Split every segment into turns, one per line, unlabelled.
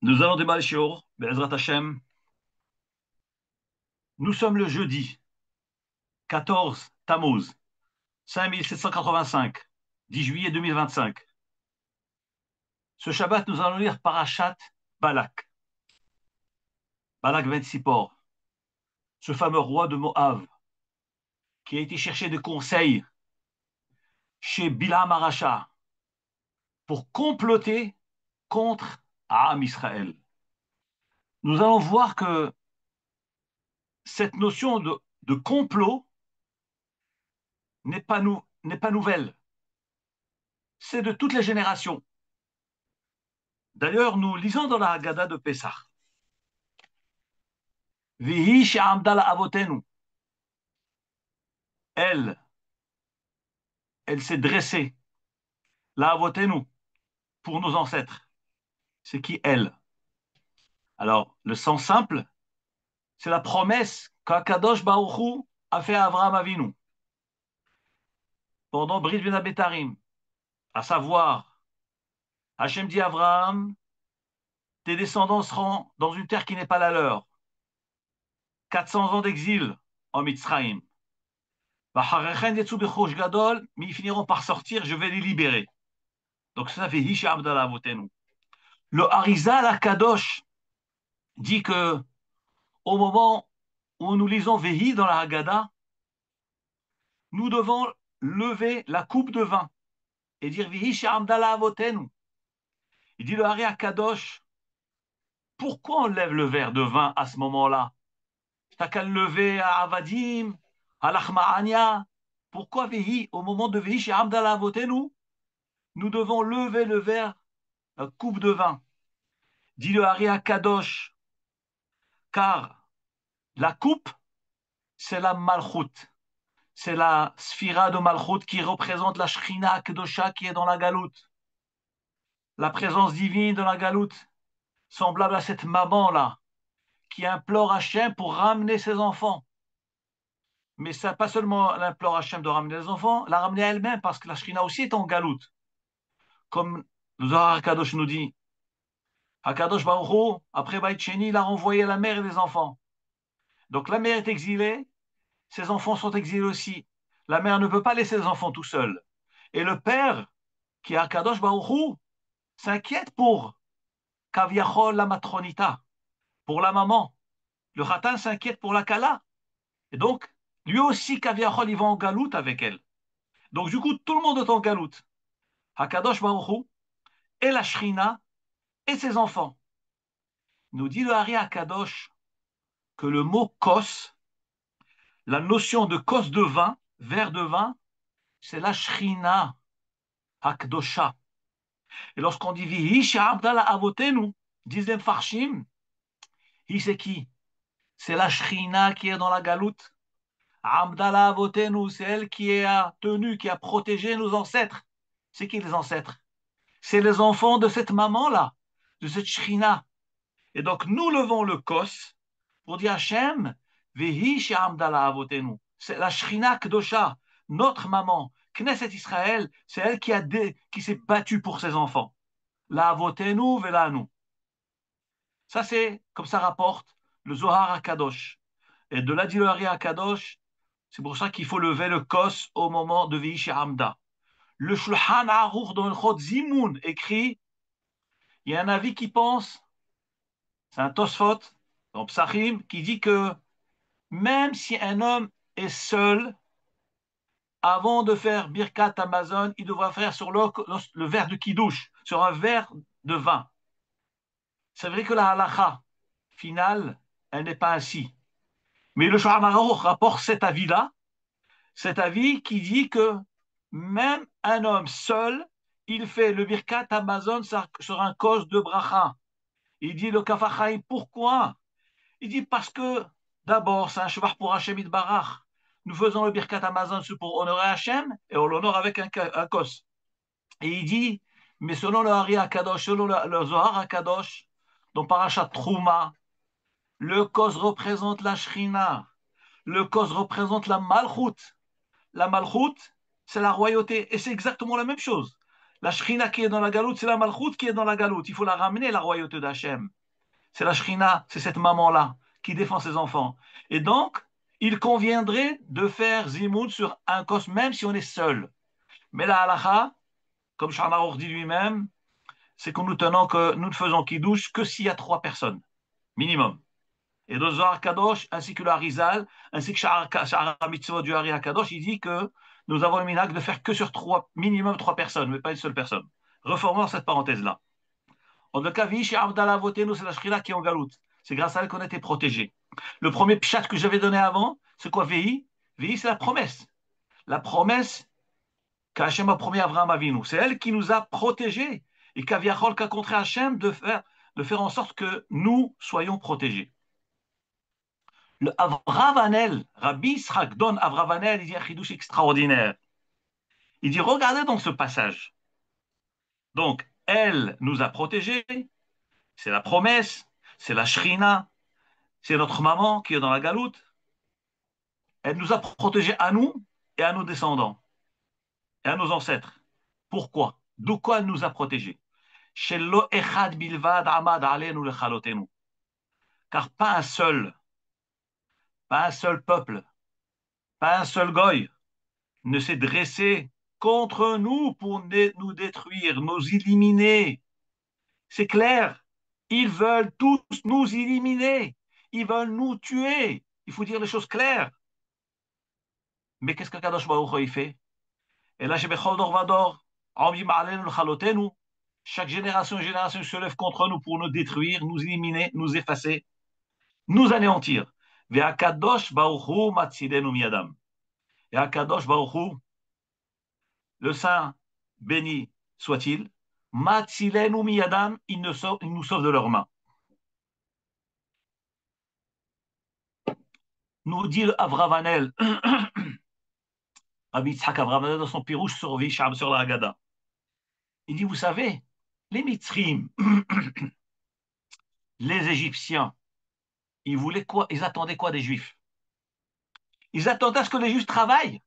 Nous allons démarrer le shiur, Be'ezrat Hashem. Nous sommes le jeudi 14 Tammuz, 5785, 10 juillet 2025. Ce Shabbat, nous allons lire Parashat Balak. Balak ben Tsippor, ce fameux roi de Moab, qui a été chercher des conseils chez Bilam Aracha pour comploter contre Am Israël. Nous allons voir que cette notion de complot n'est pas nouvelle. C'est de toutes les générations. D'ailleurs, nous lisons dans la Haggadah de Pessah. Vihi she'amda avotenu. Elle, elle s'est dressée. La avotenu, pour nos ancêtres. C'est qui elle? Alors, le sens simple, c'est la promesse qu'Akadosh Baruch Hu a fait à Avraham Avinu pendant Brit Ben Abetarim. À savoir, Hachem dit à Avraham, tes descendants seront dans une terre qui n'est pas la leur. 400 ans d'exil en Mitzrayim. Mais ils finiront par sortir, je vais les libérer. Donc ça fait Hisha Abdallah Avotenu. Le Harizal Akadosh dit que au moment où nous lisons Vehi dans la Haggadah, nous devons lever la coupe de vin et dire Vehi Sha'amdala Avotenu. Il dit le Hari Akadosh, pourquoi on lève le verre de vin à ce moment-là? T'as qu'à le lever à Avadim, à l'Achma'ania. Pourquoi Vehi, au moment de Vehi Sha'amdala Avotenu, nous devons lever le verre, la coupe de vin? Dit le Hari Akadosh, car la coupe, c'est la Malchut. C'est la sphira de Malchut qui représente la Shrina Kedosha qui est dans la galoute. La présence divine dans la galoute, semblable à cette maman-là, qui implore Hachem pour ramener ses enfants. Mais ça, pas seulement l'implore Hachem de ramener les enfants, la ramener elle-même, parce que la Shrina aussi est en galoute. Comme le Zohar HaKadosh nous dit, HaKadosh Baruch Hu, après Baït Sheni, il a renvoyé la mère et les enfants. Donc la mère est exilée, ses enfants sont exilés aussi. La mère ne peut pas laisser les enfants tout seuls. Et le père, qui est HaKadosh Baruch Hu, s'inquiète pour Kaviachol la matronita, pour la maman. Le Khatan s'inquiète pour la Kala. Et donc, lui aussi, Kaviachol, il va en galoute avec elle. Donc, du coup, tout le monde est en galoute. Hakadosh Baruch Hu, et la Shrina, et ses enfants. Nous dit le Hari Hakadosh que le mot kos, la notion de kos de vin, verre de vin, c'est la Shrina Hakdosha. Et lorsqu'on dit Vihi Abdallah Avotenu, disent les Farshim, c'est qui? C'est la Shrina qui est dans la galoute. Abdallah Avotenu, c'est elle qui a tenu, qui a protégé nos ancêtres. C'est qui les ancêtres? C'est les enfants de cette maman-là, de cette Shrina. Et donc nous levons le kos pour dire Hachem, Vehi Abdallah Avotenu. C'est la Shrina Kdosha, notre maman. Knesset Israël, c'est elle qui s'est battue pour ses enfants. La Avotenu velanu. Ça, c'est comme ça rapporte le Zohar HaKadosh. Et de l'Adilari HaKadosh, c'est pour ça qu'il faut lever le kos au moment de Vihi Hamda. Le Shulchan Aruch dans le Chod Zimoun écrit, il y a un avis qui pense, c'est un Tosfot, dans Psachim, qui dit que même si un homme est seul, avant de faire Birkat Amazon, il devra faire sur le verre de Kiddush, sur un verre de vin. C'est vrai que la halacha finale, elle n'est pas ainsi. Mais le Shulchan Aruch rapporte cet avis qui dit que même un homme seul, il fait le Birkat Amazon sur un cause de bracha. Il dit le Kafachaim, pourquoi? Il dit parce que d'abord, c'est un cheval pour Hachem Barach. Nous faisons le Birkat Amazon pour honorer Hachem et on l'honore avec un kos. Et il dit, mais selon le Hari HaKadosh, selon le Zohar HaKadosh, dans Parashat Trouma, le kos représente la Shrina, le kos représente la Malchut. La Malchut, c'est la royauté. Et c'est exactement la même chose. La Shrina qui est dans la galoute, c'est la Malchut qui est dans la galoute. Il faut la ramener, la royauté d'Hachem. C'est la Shrina, c'est cette maman-là qui défend ses enfants. Et donc, il conviendrait de faire Zimoud sur un cos, même si on est seul. Mais la halacha, comme Shana dit lui-même, c'est que nous ne faisons Kiddush que s'il y a 3 personnes, minimum. Et dans Zohar Kadosh, ainsi que le Harizal, ainsi que Sha'ar Mitzvot du Hari Kadosh, il dit que nous avons le minhag de faire que sur minimum 3 personnes, mais pas une seule personne. Reformons cette parenthèse-là. En tout cas, Vishi Abdallah Votenu, c'est la Shrina qui est en galoute. C'est grâce à elle qu'on a été protégés. Le premier pshat que j'avais donné avant, c'est quoi VI? VI, c'est la promesse. La promesse qu'Hachem a promis à Abraham Avinu. C'est elle qui nous a protégés. Et qu'Aviachol qu'a contre Hachem de faire en sorte que nous soyons protégés. Le Avravanel, Rabbi Yitzhak donne Avravanel, il dit un chidouche extraordinaire. Il dit, regardez dans ce passage. Donc, elle nous a protégés, c'est la promesse, c'est la shrina, c'est notre maman qui est dans la galoute. Elle nous a protégés à nous et à nos descendants et à nos ancêtres. Pourquoi? De quoi elle nous a protégés? Car pas un seul peuple, pas un seul goy ne s'est dressé contre nous pour nous détruire, nous éliminer. C'est clair. Ils veulent tous nous éliminer. Ils veulent nous tuer. Il faut dire les choses claires. Mais qu'est-ce que Kadosh Baruch Hu, il fait? Et là, chez Bechol Dor Vador, chaque génération se lève contre nous pour nous détruire, nous éliminer, nous effacer, nous anéantir. Et Akadosh Baruch Hu matzilenu miyadam. Et Akadosh Baruch Hu, le Saint béni soit-il, matzilenu miyadam, il nous sauve de leurs mains. Nous dit Avravanel, Rabbi Yitzhak Avravanel dans son pirouche sur Visham, sur la Haggadah. Il dit, vous savez, les Mitzrim, les Égyptiens, ils voulaient quoi? Ils attendaient quoi des Juifs? Ils attendaient à ce que les Juifs travaillent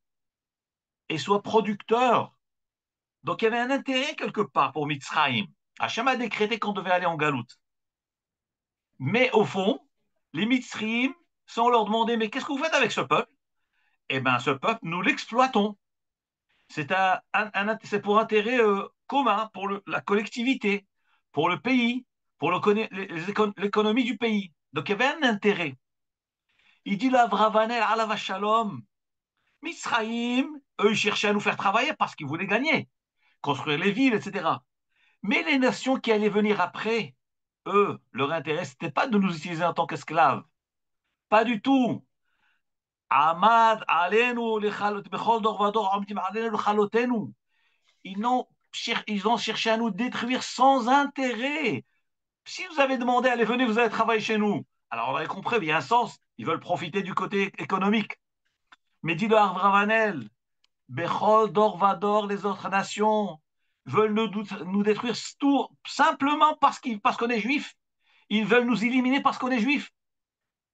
et soient producteurs. Donc il y avait un intérêt quelque part pour Mitzrayim. Hachem a décrété qu'on devait aller en galoute. Mais au fond, les Mitzrim, sans leur demander, mais qu'est-ce que vous faites avec ce peuple? Eh bien, ce peuple, nous l'exploitons. C'est pour intérêt commun, pour la collectivité, pour le pays, pour l'économie du pays. Donc il y avait un intérêt. Il dit là, Vravanel, Alav Shalom, Misraïm, eux, ils cherchaient à nous faire travailler parce qu'ils voulaient gagner, construire les villes, etc. Mais les nations qui allaient venir après, eux, leur intérêt, ce n'était pas de nous utiliser en tant qu'esclaves. Pas du tout. Ahmad, Alenu, Bechol Dor Vador, Alenu, Chalotenu. Ils ont cherché à nous détruire sans intérêt. Si vous avez demandé, allez, venez, vous allez travailler chez nous. Alors, on avait compris, il y a un sens. Ils veulent profiter du côté économique. Mais dit le Hardravanel, Bechol, Dorvador, les autres nations veulent nous détruire tout, simplement parce qu'on est juif. Ils veulent nous éliminer parce qu'on est juif.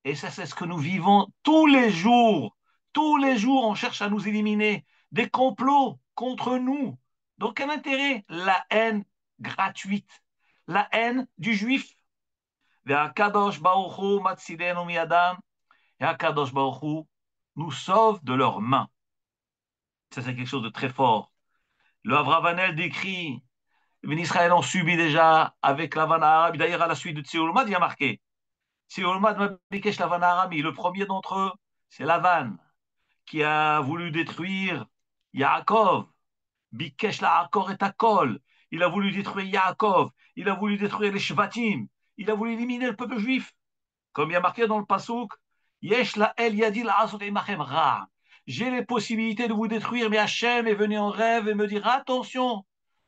Et ça, c'est ce que nous vivons tous les jours. Tous les jours, on cherche à nous éliminer. Des complots contre nous. Donc, quel intérêt? La haine gratuite. La haine du juif. Et Akadosh Baruch Hu matzilenu miyadam. Et Akadosh Baruch Hu nous sauve de leurs mains. Ça, c'est quelque chose de très fort. Le Avravanel décrit, les Israël ont subi déjà avec la Havana arabe. D'ailleurs, à la suite de Tséolmad, il y a marqué Tséolmad Mabikesh la Havana arabe. Le premier d'entre eux, c'est Lavan, qui a voulu détruire Yaakov. Bikesh la Akor et Akol. Il a voulu détruire Yaakov. Il a voulu détruire les Shvatim. Il a voulu éliminer le peuple juif. Comme il y a marqué dans le Passouk, Yesh la El Yadil Asot Emachem Ra. J'ai les possibilités de vous détruire, mais Hachem est venu en rêve et me dire attention,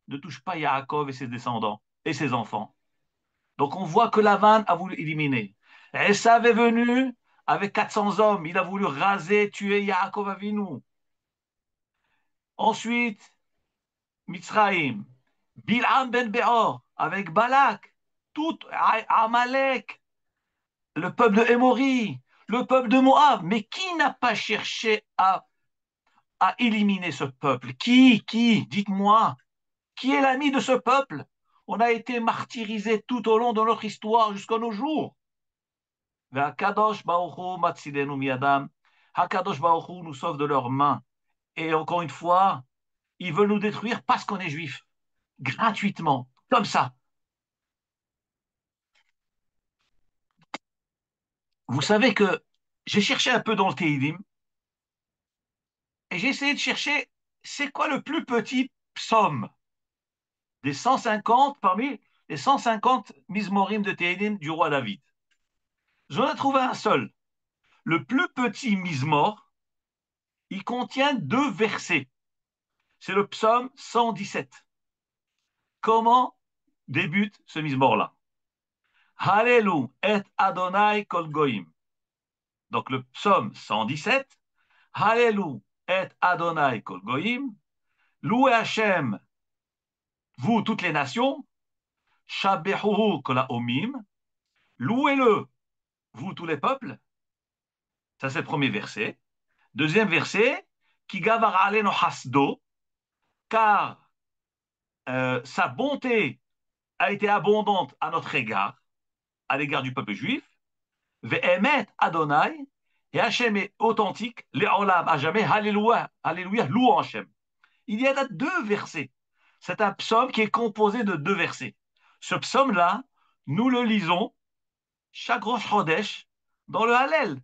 ne touche pas Yaakov et ses descendants et ses enfants. Donc on voit que Lavan a voulu éliminer. Esav est venu avec 400 hommes, il a voulu raser, tuer Yaakov Avinu. Ensuite, Mitzraïm, Bil'am ben Beor avec Balak, tout Amalek, le peuple de Hémori, le peuple de Moab. Mais qui n'a pas cherché à éliminer ce peuple? Qui? Dites-moi. qui est l'ami de ce peuple. On a été martyrisés tout au long de notre histoire jusqu'à nos jours. Hakadosh Baruch Hu matzilenu miyadam. Hakadosh Baruch Hu nous sauve de leurs mains. Et encore une fois, ils veulent nous détruire parce qu'on est juif. Gratuitement, comme ça. Vous savez que j'ai cherché un peu dans le Teilim et j'ai essayé de chercher c'est quoi le plus petit psaume des 150 parmi les 150 Mizmorim de Teilim du roi David. J'en ai trouvé un seul. Le plus petit Mizmor, il contient 2 versets. C'est le psaume 117. Comment débute ce Mizmor-là? Hallelu et Adonai kol goyim. Donc le psaume 117. Hallelu et Adonai kol goyim. Louez Hachem, vous toutes les nations. Shabehuhu kol haomim. Louez-le, vous tous les peuples. Ça c'est le premier verset. Deuxième verset. Ki gavar aleno hasdo. Car sa bonté a été abondante à notre égard, à l'égard du peuple juif. Ve'emet Adonai, et Hachem est authentique, les olam à jamais, alléluia, alléluia, louons Hachem. Il y a là 2 versets. C'est un psaume qui est composé de 2 versets. Ce psaume-là, nous le lisons chaque Rosh Chodesh dans le Hallel.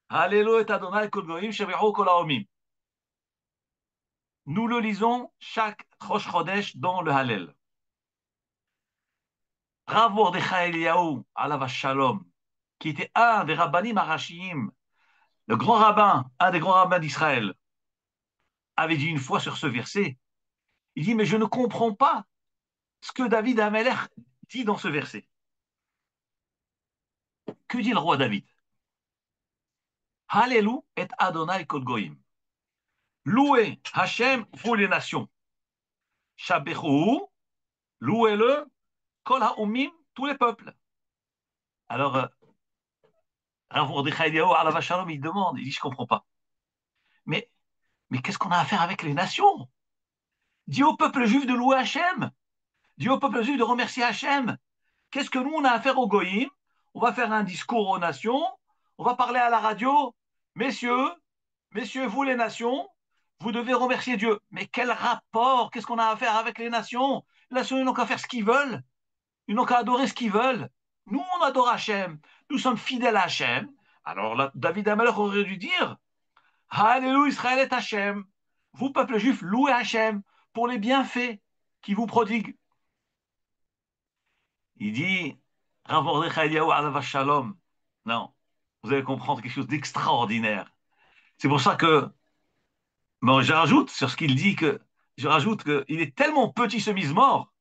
Alléluia Adonai kol goyim shevihu kol haomim. Nous le lisons chaque Rosh Chodesh dans le Hallel. Rav Mordechai Eliyahu, alav shalom, qui était un des rabbanim arachim, le grand rabbin, un des grands rabbins d'Israël, avait dit une fois sur ce verset, il dit, mais je ne comprends pas ce que David Amelech dit dans ce verset. Que dit le roi David? Hallelu et Adonai kol goyim. Louez Hachem, vous les nations. Shabechu, louez-le, kol haomim, tous les peuples. Alors, Rav Mordechai Eliyahu, alav shalom, il demande, il dit, je ne comprends pas. Mais, mais qu'est-ce qu'on a à faire avec les nations? Dis au peuple juif de louer Hachem. Dis au peuple juif de remercier Hachem. Qu'est-ce que nous, on a à faire au Goïm? On va faire un discours aux nations. On va parler à la radio. Messieurs, messieurs, vous les nations, vous devez remercier Dieu. Mais quel rapport? Qu'est-ce qu'on a à faire avec les nations? Les nations, ils n'ont qu'à faire ce qu'ils veulent. Ils n'ont qu'à adorer ce qu'ils veulent. Nous, on adore Hachem. Nous sommes fidèles à Hachem. Alors là, David Amalek aurait dû dire Alléluia Israël est Hachem. Vous, peuple juif, louez Hachem pour les bienfaits qu'il vous prodigue. Il dit, Rav Mordechai Eliyahu alav shalom. Non, vous allez comprendre quelque chose d'extraordinaire. C'est pour ça que, bon, je rajoute sur ce qu'il dit que, je rajoute qu'il est tellement petit ce mise-mort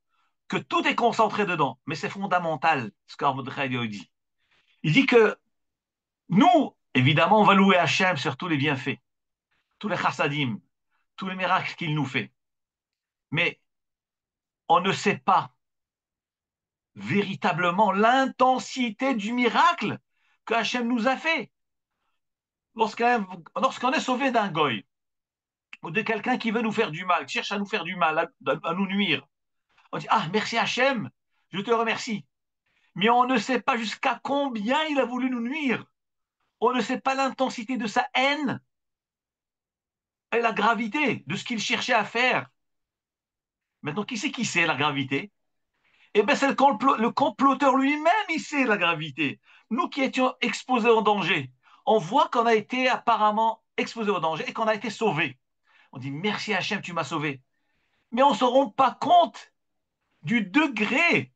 que tout est concentré dedans. Mais c'est fondamental, ce que Rav Mordechai Eliyahu dit. Il dit que nous, évidemment, on va louer Hachem sur tous les bienfaits, tous les chassadim, tous les miracles qu'il nous fait. Mais on ne sait pas véritablement l'intensité du miracle que Hachem nous a fait. Lorsqu'on est sauvé d'un goy ou de quelqu'un qui veut nous faire du mal, qui cherche à nous faire du mal, à nous nuire, on dit ah merci Hachem, je te remercie. Mais on ne sait pas jusqu'à combien il a voulu nous nuire. On ne sait pas l'intensité de sa haine et la gravité de ce qu'il cherchait à faire. Maintenant, qui sait la gravité? Eh bien, c'est le comploteur lui-même, il sait la gravité. Nous qui étions exposés au danger, on voit qu'on a été apparemment exposés au danger et qu'on a été sauvés. On dit merci Hachem, tu m'as sauvé. Mais on ne se rend pas compte du degré,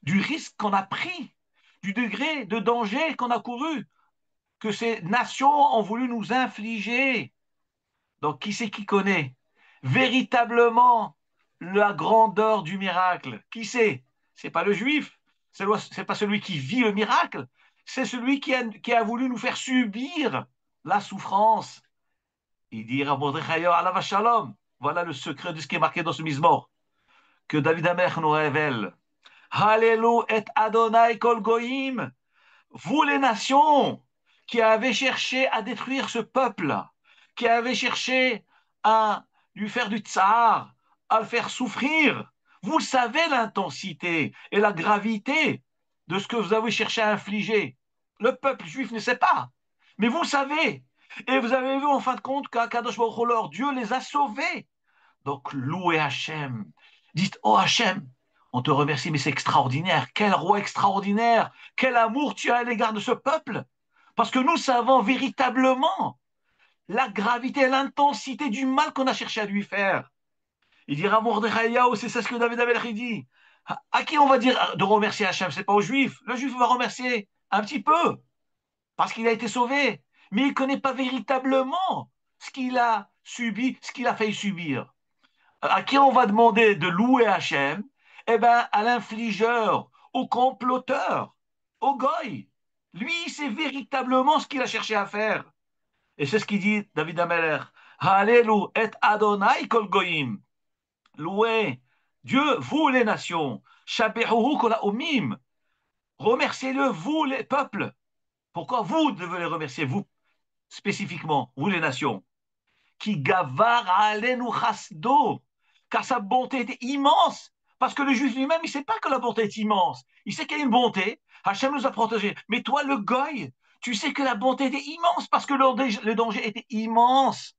du risque qu'on a pris, du degré de danger qu'on a couru, que ces nations ont voulu nous infliger. Donc, qui c'est qui connaît véritablement la grandeur du miracle? Qui c'est? C'est pas le juif, c'est pas celui qui vit le miracle, c'est celui qui a voulu nous faire subir la souffrance. Il dit alav shalom. Voilà le secret de ce qui est marqué dans ce Mizmor que David Amelech nous révèle. Hallelu et Adonai kol goyim. Vous les nations qui avez cherché à détruire ce peuple, qui avez cherché à lui faire du tsar, à le faire souffrir. Vous savez l'intensité et la gravité de ce que vous avez cherché à infliger. Le peuple juif ne sait pas, mais vous savez. Et vous avez vu en fin de compte qu'Akadosh Baruch Hu, Dieu les a sauvés. Donc louez Hachem. Dites, oh Hachem, on te remercie, mais c'est extraordinaire. Quel roi extraordinaire. Quel amour tu as à l'égard de ce peuple. Parce que nous savons véritablement la gravité et l'intensité du mal qu'on a cherché à lui faire. Il dira Mordechai, c'est ça ce que David Amelch dit. À qui on va dire de remercier Hachem? C'est pas aux Juifs. Le Juif va remercier un petit peu, parce qu'il a été sauvé. Mais il ne connaît pas véritablement ce qu'il a subi, ce qu'il a failli subir. À qui on va demander de louer Hachem? Eh bien, à l'infligeur, au comploteur, au goy. Lui, c'est véritablement ce qu'il a cherché à faire. Et c'est ce qu'il dit David Ameller. Hallelu et Adonai kol goyim. Louez Dieu, vous les nations. Shabehuhu kol haomim. Remerciez-le, vous les peuples. Pourquoi vous devez les remercier, vous spécifiquement, vous les nations? Qui gavar alenu chasdo, car sa bonté était immense. Parce que le juif lui-même, il ne sait pas que la bonté est immense. Il sait qu'il y a une bonté. Hachem nous a protégés. Mais toi, le goy, tu sais que la bonté était immense parce que le danger était immense.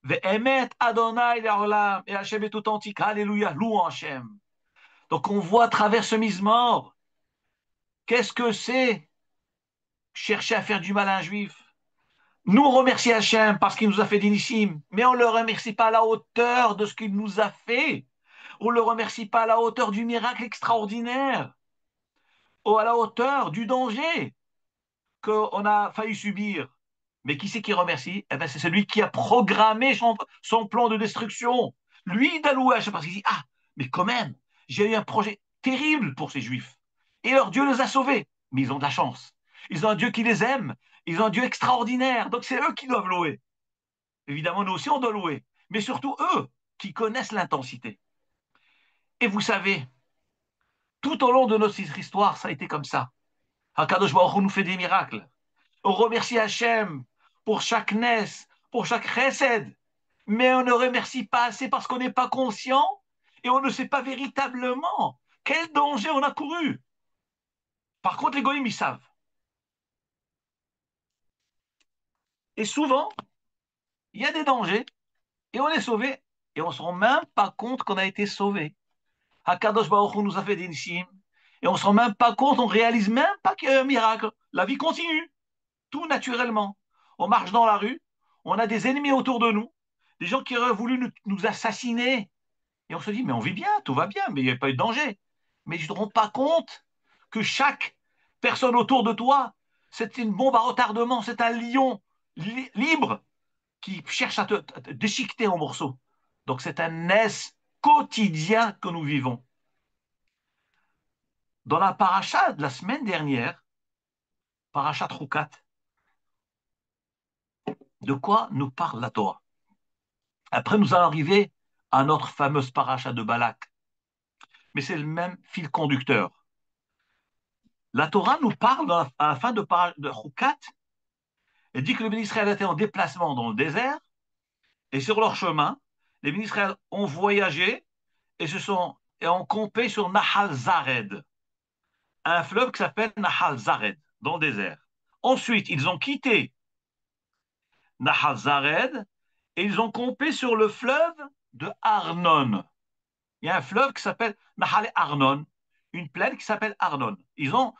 Ve'emet Adonai le'olam. Et Hachem est authentique. Alléluia. Louons Hachem. Donc on voit à travers ce mise-mort, qu'est-ce que c'est chercher à faire du mal à un juif? Nous, on remercie Hachem parce qu'il nous a fait d'Inissim, mais on ne le remercie pas à la hauteur de ce qu'il nous a fait. On ne le remercie pas à la hauteur du miracle extraordinaire, ou à la hauteur du danger qu'on a failli subir. Mais qui c'est qui remercie? Eh ben, c'est celui qui a programmé son plan de destruction. Lui, Dalouach, parce qu'il dit, ah, mais quand même, j'ai eu un projet terrible pour ces juifs. Et leur Dieu les a sauvés. Mais ils ont de la chance. Ils ont un Dieu qui les aime. Ils ont un Dieu extraordinaire. Donc c'est eux qui doivent louer. Évidemment, nous aussi, on doit louer. Mais surtout eux qui connaissent l'intensité. Et vous savez, tout au long de notre histoire, ça a été comme ça. Hakadosh Baruch Hu nous fait des miracles. On remercie Hachem pour chaque nes, pour chaque chesed. Mais on ne remercie pas assez parce qu'on n'est pas conscient et on ne sait pas véritablement quel danger on a couru. Par contre, les goïms, ils savent. Et souvent, il y a des dangers et on est sauvé et on ne se rend même pas compte qu'on a été sauvé. Hakadosh Baruch Hu nous a fait des nissim et on ne se rend même pas compte, on ne réalise même pas qu'il y a un miracle. La vie continue, tout naturellement. On marche dans la rue, on a des ennemis autour de nous, des gens qui auraient voulu nous assassiner. Et on se dit, mais on vit bien, tout va bien, mais il n'y a pas eu de danger. Mais tu ne te rends pas compte que chaque personne autour de toi, c'est une bombe à retardement, c'est un lion libre qui cherche à te déchiqueter en morceaux. Donc c'est un S quotidien que nous vivons. Dans la paracha de la semaine dernière, paracha Troukat, de quoi nous parle la Torah? Après, nous allons arriver à notre fameuse paracha de Balak. Mais c'est le même fil conducteur. La Torah nous parle à la fin de Troukat, elle dit que les bénis Israël étaient en déplacement dans le désert, et sur leur chemin, les bénis Israël ont voyagé et ont campé sur Nahal Zared, un fleuve qui s'appelle Nahal Zared, dans le désert. Ensuite, ils ont quitté Nahal Zared et ils ont campé sur le fleuve de Arnon. Il y a un fleuve qui s'appelle Nahal Arnon, une plaine qui s'appelle Arnon. Ils ont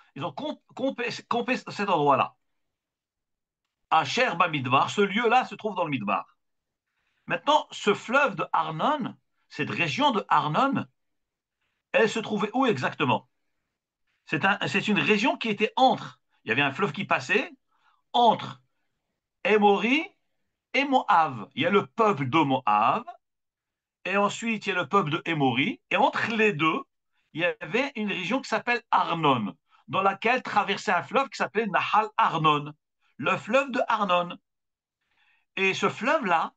campé cet endroit-là. Asher Bamidbar, ce lieu-là se trouve dans le Midbar. Maintenant, ce fleuve de Arnon, cette région de Arnon, elle se trouvait où exactement? C'est une région qui était entre. Il y avait un fleuve qui passait entre Émori et Moab. Il y a le peuple de Moab, et ensuite il y a le peuple de Émori, et entre les deux, il y avait une région qui s'appelle Arnon, dans laquelle traversait un fleuve qui s'appelait Nahal Arnon, le fleuve de Arnon. Et ce fleuve-là,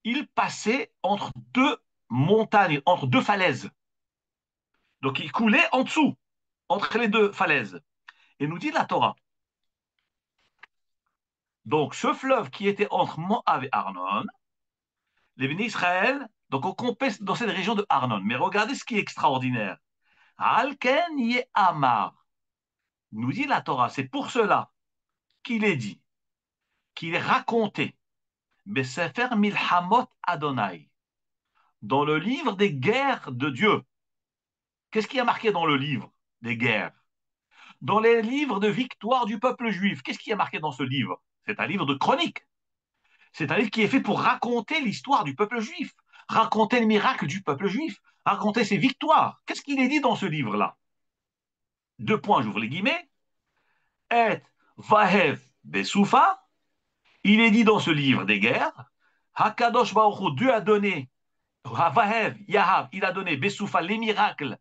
il passait entre deux montagnes, entre deux falaises. Donc il coulait en dessous, entre les deux falaises. Et nous dit la Torah. Donc ce fleuve qui était entre Moab et Arnon, les bénis Israël Donc on compte dans cette région de Arnon. Mais regardez ce qui est extraordinaire. Alken ye amar, nous dit la Torah, c'est pour cela qu'il est dit, qu'il est raconté, Besefer Milhamot Adonai, dans le livre des guerres de Dieu. Qu'est-ce qui a marqué dans le livre des guerres? Dans les livres de victoire du peuple juif, qu'est-ce qui a marqué dans ce livre? C'est un livre de chronique. C'est un livre qui est fait pour raconter l'histoire du peuple juif, raconter les miracles du peuple juif, raconter ses victoires. Qu'est-ce qu'il est dit dans ce livre-là? Deux points, j'ouvre les guillemets. Et Vahev Besoufa, il est dit dans ce livre des guerres, Hakadosh Baruch Hu, Dieu a donné, Vahev, Yahav, il a donné Besoufa, les miracles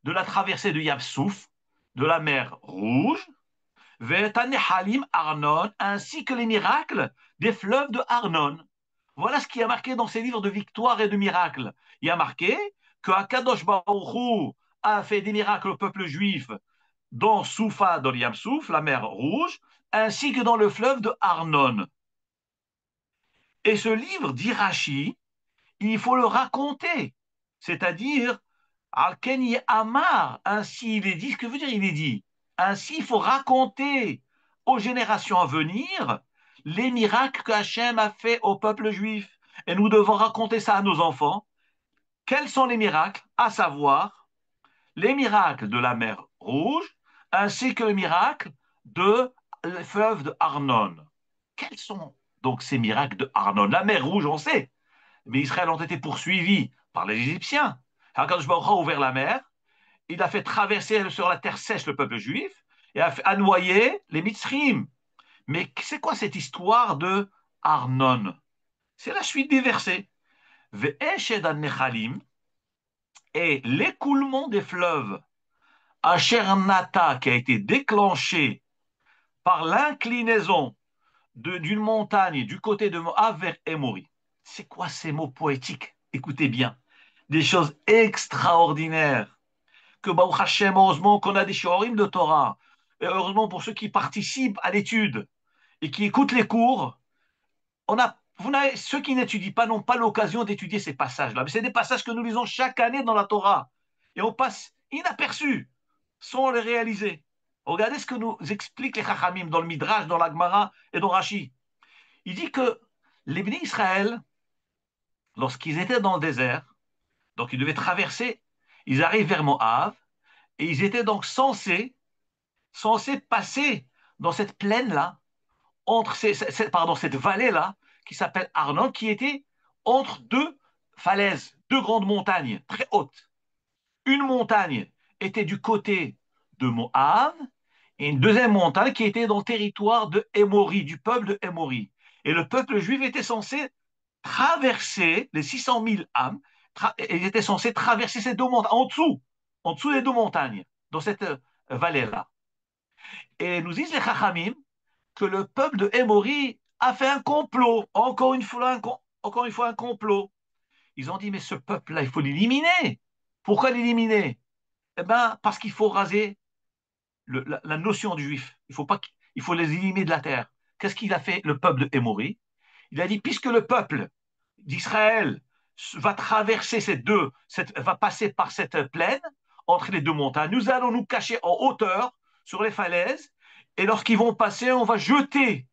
de la traversée de Yavsouf, de la mer Rouge, Halim Arnon, ainsi que les miracles des fleuves de Arnon. Voilà ce qui a marqué dans ces livres de victoire et de miracles. Il y a marqué que Akadosh Baruch Hu a fait des miracles au peuple juif dans Soufa, dans Yam Souf, la mer Rouge, ainsi que dans le fleuve de Arnon. Et ce livre d'Irachi, il faut le raconter, c'est-à-dire Al-Keni Amar, ainsi il est dit, ce que veut dire il est dit. Ainsi, il faut raconter aux générations à venir les miracles que Hachem a fait au peuple juif. Et nous devons raconter ça à nos enfants. Quels sont les miracles? À savoir, les miracles de la mer Rouge, ainsi que les miracles de le fleuve de Arnon. Quels sont donc ces miracles de Arnon? La mer Rouge, on sait, mais Israël ont été poursuivis par les Égyptiens. Hakadosh Baruch Hu a ouvert la mer, il a fait traverser sur la terre sèche le peuple juif et a noyé les Mitzrim. Mais c'est quoi cette histoire de Arnon? C'est la suite des versets. Ve'eshed al-Nechalim, et l'écoulement des fleuves, Asher Nata, qui a été déclenché par l'inclinaison d'une montagne du côté de Moab vers Emory. C'est quoi ces mots poétiques? Écoutez bien. Des choses extraordinaires. Que Baruch Hashem, heureusement qu'on a des shiurim de Torah. Et heureusement pour ceux qui participent à l'étude et qui écoutent les cours, ceux qui n'étudient pas n'ont pas l'occasion d'étudier ces passages-là. Mais c'est des passages que nous lisons chaque année dans la Torah. Et on passe inaperçus sans les réaliser. Regardez ce que nous expliquent les Chachamim dans le Midrash, dans la Gemara et dans Rashi. Il dit que les bénis Israël, lorsqu'ils étaient dans le désert, donc ils devaient traverser, ils arrivent vers Moab, et ils étaient donc censés passer dans cette plaine-là, entre cette vallée-là, qui s'appelle Arnon, qui était entre deux falaises, deux grandes montagnes très hautes. Une montagne était du côté de Moab, et une deuxième montagne qui était dans le territoire de Émori, du peuple de Émori. Et le peuple juif était censé traverser les 600 000 âmes, il était censé traverser ces deux montagnes, en dessous des deux montagnes, dans cette vallée-là. Et nous disent les Chachamim que le peuple de Émori a fait un complot, encore une fois un complot. Ils ont dit, mais ce peuple-là, il faut l'éliminer. Pourquoi l'éliminer? Eh bien, parce qu'il faut raser la notion du juif. Il faut les éliminer de la terre. Qu'est-ce qu'il a fait le peuple de Émori? Il a dit, puisque le peuple d'Israël va traverser va passer par cette plaine entre les deux montagnes, nous allons nous cacher en hauteur sur les falaises, et lorsqu'ils vont passer, on va jeter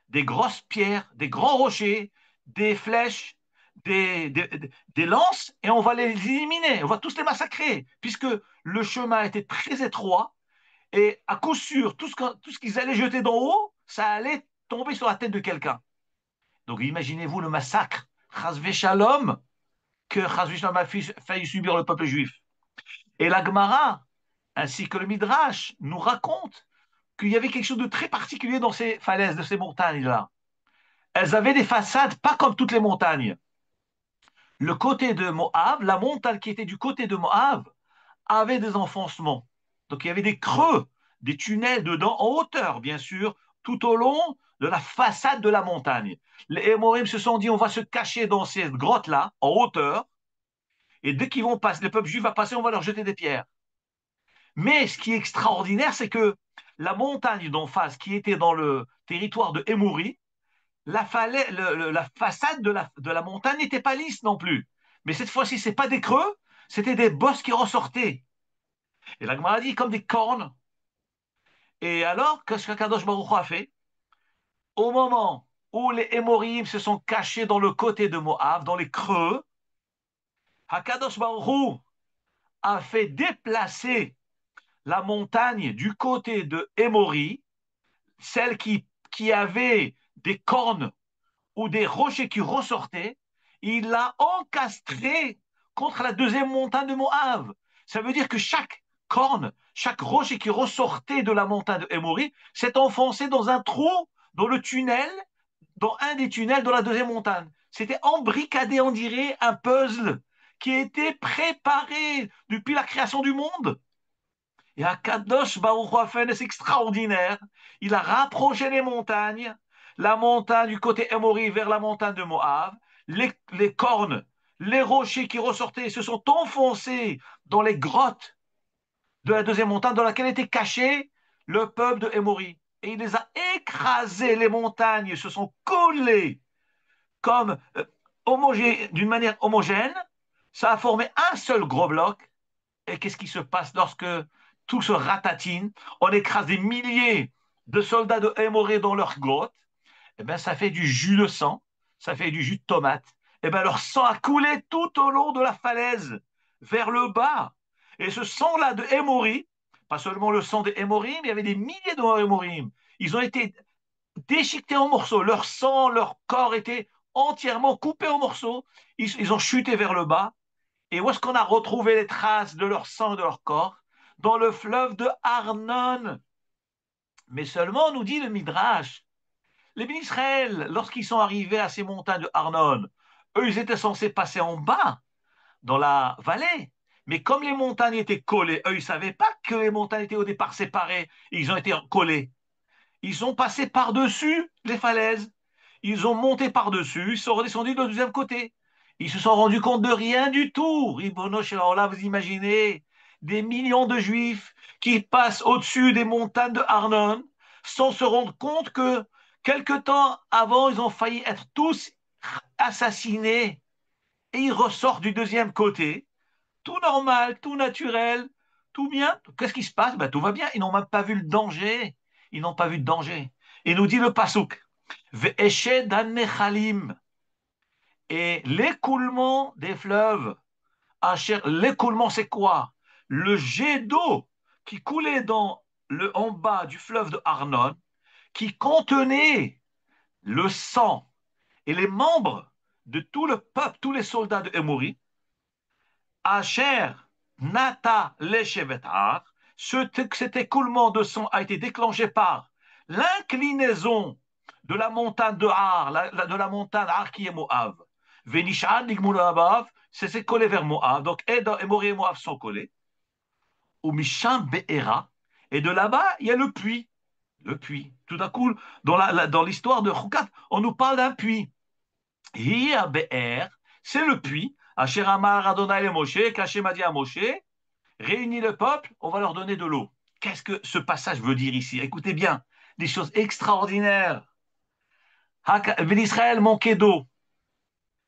des grosses pierres, des grands rochers, des flèches, des lances, et on va les éliminer, on va tous les massacrer, puisque le chemin était très étroit, et à coup sûr, tout ce qu'ils allaient jeter d'en haut, ça allait tomber sur la tête de quelqu'un. Donc imaginez-vous le massacre, Chazvé Shalom, que Chazvé Shalom a failli subir le peuple juif. Et la Gemara, ainsi que le Midrash, nous raconte qu'il y avait quelque chose de très particulier dans ces falaises, de ces montagnes-là. Elles avaient des façades pas comme toutes les montagnes. Le côté de Moab, la montagne qui était du côté de Moab, avait des enfoncements. Donc il y avait des creux, des tunnels dedans, en hauteur, bien sûr, tout au long de la façade de la montagne. Les Émorim se sont dit, on va se cacher dans ces grottes-là, en hauteur, et dès qu'ils vont passer, le peuple juif va passer, on va leur jeter des pierres. Mais ce qui est extraordinaire, c'est que la montagne d'en face, qui était dans le territoire de Émouri, la façade de la montagne n'était pas lisse non plus. Mais cette fois-ci, ce n'est pas des creux, c'était des bosses qui ressortaient. Et la Gemara dit comme des cornes. Et alors, qu'est-ce qu'Akadosh Baruch Hu a fait? Au moment où les Émorim se sont cachés dans le côté de Moab, dans les creux, Akadosh Baruch Hu a fait déplacer la montagne du côté de Émori, celle qui avait des cornes ou des rochers qui ressortaient, il l'a encastré contre la deuxième montagne de Moab. Ça veut dire que chaque corne, chaque rocher qui ressortait de la montagne de Émori s'est enfoncé dans un trou, dans le tunnel, dans un des tunnels de la deuxième montagne. C'était embricadé, on dirait, un puzzle qui était préparé depuis la création du monde. Et Akadosh Baruch Hu a fait un essai extraordinaire. Il a rapproché les montagnes, la montagne du côté Émori vers la montagne de Moab, les cornes, les rochers qui ressortaient se sont enfoncés dans les grottes de la deuxième montagne dans laquelle était caché le peuple de Émori. Et il les a écrasés, les montagnes se sont collées comme d'une manière homogène. Ça a formé un seul gros bloc. Et qu'est-ce qui se passe lorsque tout se ratatine? On écrase des milliers de soldats de Hémorrhée dans leur grotte. Eh bien, ça fait du jus de sang, ça fait du jus de tomate. Eh bien, leur sang a coulé tout au long de la falaise, vers le bas. Et ce sang-là de Hémorrhée, pas seulement le sang des Hémorrhées, mais il y avait des milliers de Hémorrhées. Ils ont été déchiquetés en morceaux. Leur sang, leur corps était entièrement coupé en morceaux. Ils ont chuté vers le bas. Et où est-ce qu'on a retrouvé les traces de leur sang et de leur corps? Dans le fleuve de Arnon. Mais seulement, nous dit le Midrash, les bénis Israël, lorsqu'ils sont arrivés à ces montagnes de Arnon, eux, ils étaient censés passer en bas, dans la vallée. Mais comme les montagnes étaient collées, eux, ils ne savaient pas que les montagnes étaient au départ séparées. Ils ont été collés. Ils sont passés par-dessus les falaises. Ils ont monté par-dessus, ils sont redescendus de deuxième côté. Ils se sont rendus compte de rien du tout. Ribono shel Olam, vous imaginez des millions de juifs qui passent au-dessus des montagnes de Arnon sans se rendre compte que quelque temps avant, ils ont failli être tous assassinés. Et ils ressortent du deuxième côté, tout normal, tout naturel, tout bien. Qu'est-ce qui se passe? Ben, tout va bien. Ils n'ont même pas vu le danger. Ils n'ont pas vu de danger. Et nous dit le Passouk, Ve'eshed Nechalim, et l'écoulement des fleuves. L'écoulement, c'est quoi? Le jet d'eau qui coulait en bas du fleuve de Arnon, qui contenait le sang et les membres de tout le peuple, tous les soldats de Emory, Asher Nata Leshevetar, cet écoulement de sang a été déclenché par l'inclinaison de la montagne de Har, de la montagne Har qui est Moab. Venishan Nigmulabav, c'est collé vers Moab. Donc, Emori et Moab sont collés. Ou Misham Be'era. Et de là-bas, il y a le puits. Le puits. Tout à coup, dans l'histoire de Choukat, on nous parle d'un puits. Hiya Be'er, c'est le puits. Asher Amar Adonai le Moshe, qu'Hachem a dit à Moshe, réunis le peuple, on va leur donner de l'eau. Qu'est-ce que ce passage veut dire ici? Écoutez bien, des choses extraordinaires. Israël manquait d'eau.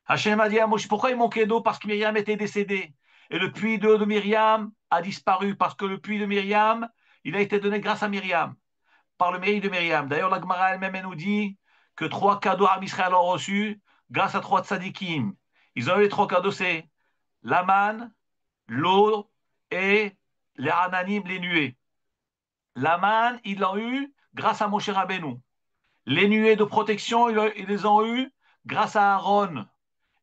Hachem a dit à Moshe, pourquoi il manquait d'eau? Parce que Myriam était décédée. Et le puits d'eau de Myriam a disparu parce que le puits de Myriam, il a été donné grâce à Myriam, par le mérite de Myriam. D'ailleurs, la Gemara elle-même elle nous dit que 3 cadeaux à Israël ont reçus grâce à 3 tzadikim. Ils ont eu les 3 cadeaux, c'est la manne, l'eau et les ananim, les nuées. La manne, ils l'ont eu grâce à Moshe Rabbeinu. Les nuées de protection, ils les ont eu grâce à Aaron.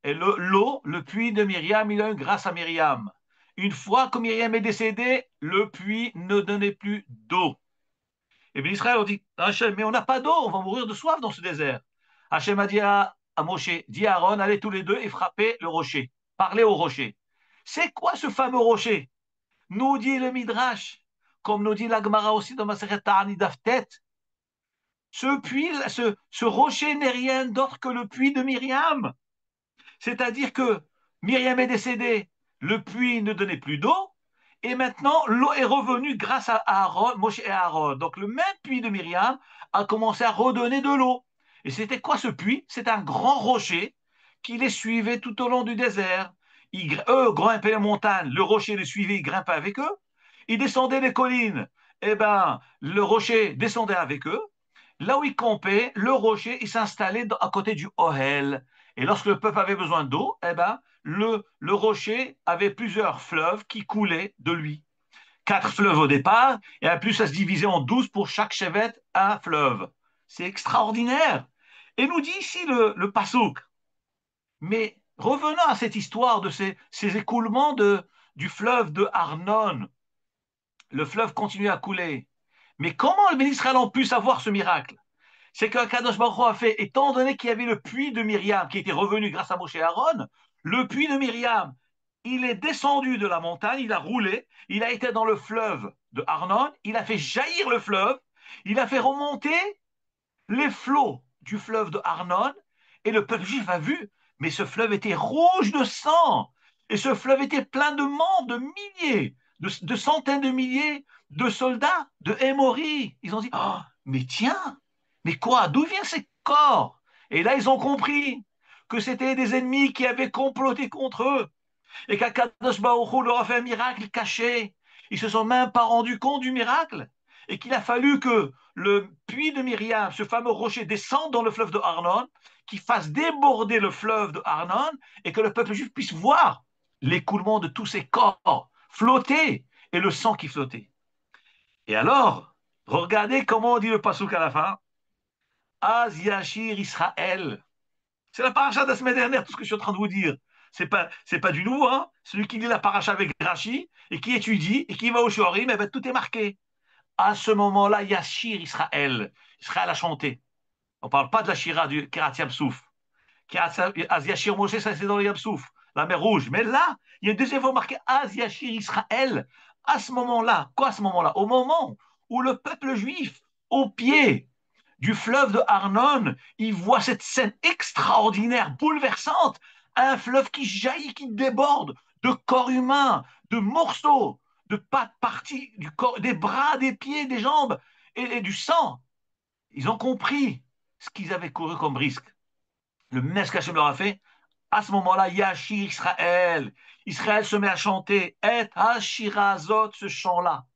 Et l'eau, le puits de Myriam, il a eu grâce à Myriam. Une fois que Myriam est décédée, le puits ne donnait plus d'eau. Et bien Israël, on dit, Hachem, mais on n'a pas d'eau, on va mourir de soif dans ce désert. Hachem a dit à Moshe, dis à Aaron, allez tous les deux et frappez le rocher. Parlez au rocher. C'est quoi ce fameux rocher? Nous dit le Midrash, comme nous dit la Gemara aussi dans Masechet Ta'anit Daftet, ce rocher n'est rien d'autre que le puits de Myriam. C'est-à-dire que Myriam est décédée, le puits ne donnait plus d'eau, et maintenant l'eau est revenue grâce à Aaron, Moshe et Aaron. Donc le même puits de Myriam a commencé à redonner de l'eau. Et c'était quoi ce puits? C'est un grand rocher qui les suivait tout au long du désert. Eux grimpaient les montagnes, le rocher les suivait, ils grimpaient avec eux. Ils descendaient les collines, eh ben, le rocher descendait avec eux. Là où ils campaient, le rocher, il s'installait à côté du Ohel. Et lorsque le peuple avait besoin d'eau, eh ben, le rocher avait plusieurs fleuves qui coulaient de lui. 4 fleuves au départ, et en plus, ça se divisait en 12 pour chaque chevet, un fleuve. C'est extraordinaire. Et nous dit ici le Passouk. Mais revenons à cette histoire de ces écoulements du fleuve de Arnon. Le fleuve continuait à couler. Mais comment les Israël ont pu savoir ce miracle? C'est que Kadosh Baruch Hu a fait, étant donné qu'il y avait le puits de Myriam qui était revenu grâce à Moshe et Aaron, le puits de Myriam, il est descendu de la montagne, il a roulé, il a été dans le fleuve de Arnon, il a fait jaillir le fleuve, il a fait remonter les flots du fleuve de Arnon, et le peuple juif a vu, mais ce fleuve était rouge de sang, et ce fleuve était plein de morts, de milliers, de centaines de milliers de soldats, de Hémori. Ils ont dit, oh, mais tiens, mais quoi, d'où viennent ces corps? Et là, ils ont compris que c'était des ennemis qui avaient comploté contre eux, et qu'Akadosh Baruch Hu leur a fait un miracle caché. Ils se sont même pas rendus compte du miracle, et qu'il a fallu que le puits de Myriam, ce fameux rocher, descende dans le fleuve de Arnon, qui fasse déborder le fleuve de Arnon, et que le peuple juif puisse voir l'écoulement de tous ces corps flotter, et le sang qui flottait. Et alors, regardez comment on dit le passouk à la fin. Az Yashir Israël. C'est la paracha de la semaine dernière, tout ce que je suis en train de vous dire. C'est pas du nouveau, hein. Celui qui lit la paracha avec Rashi et qui étudie et qui va au Shorim, eh ben, tout est marqué. À ce moment-là, Yashir Israël. Israël a chanté. On ne parle pas de la Shira du Kirat Yamsouf. Az Yashir Moshe, ça c'est dans le Yamsouf, la mer Rouge. Mais là, il y a une deuxième fois marqué Az Yashir Israël. À ce moment-là, quoi à ce moment-là? Au moment où le peuple juif, au pied du fleuve de Arnon, il voit cette scène extraordinaire, bouleversante, un fleuve qui jaillit, qui déborde de corps humains, de morceaux, de pattes parties, du corps, des bras, des pieds, des jambes et du sang. Ils ont compris ce qu'ils avaient couru comme risque. Le Messie qu'Hachem leur a fait, à ce moment-là, Yachir Israël. Israël se met à chanter Et Hashirazot, ce chant-là.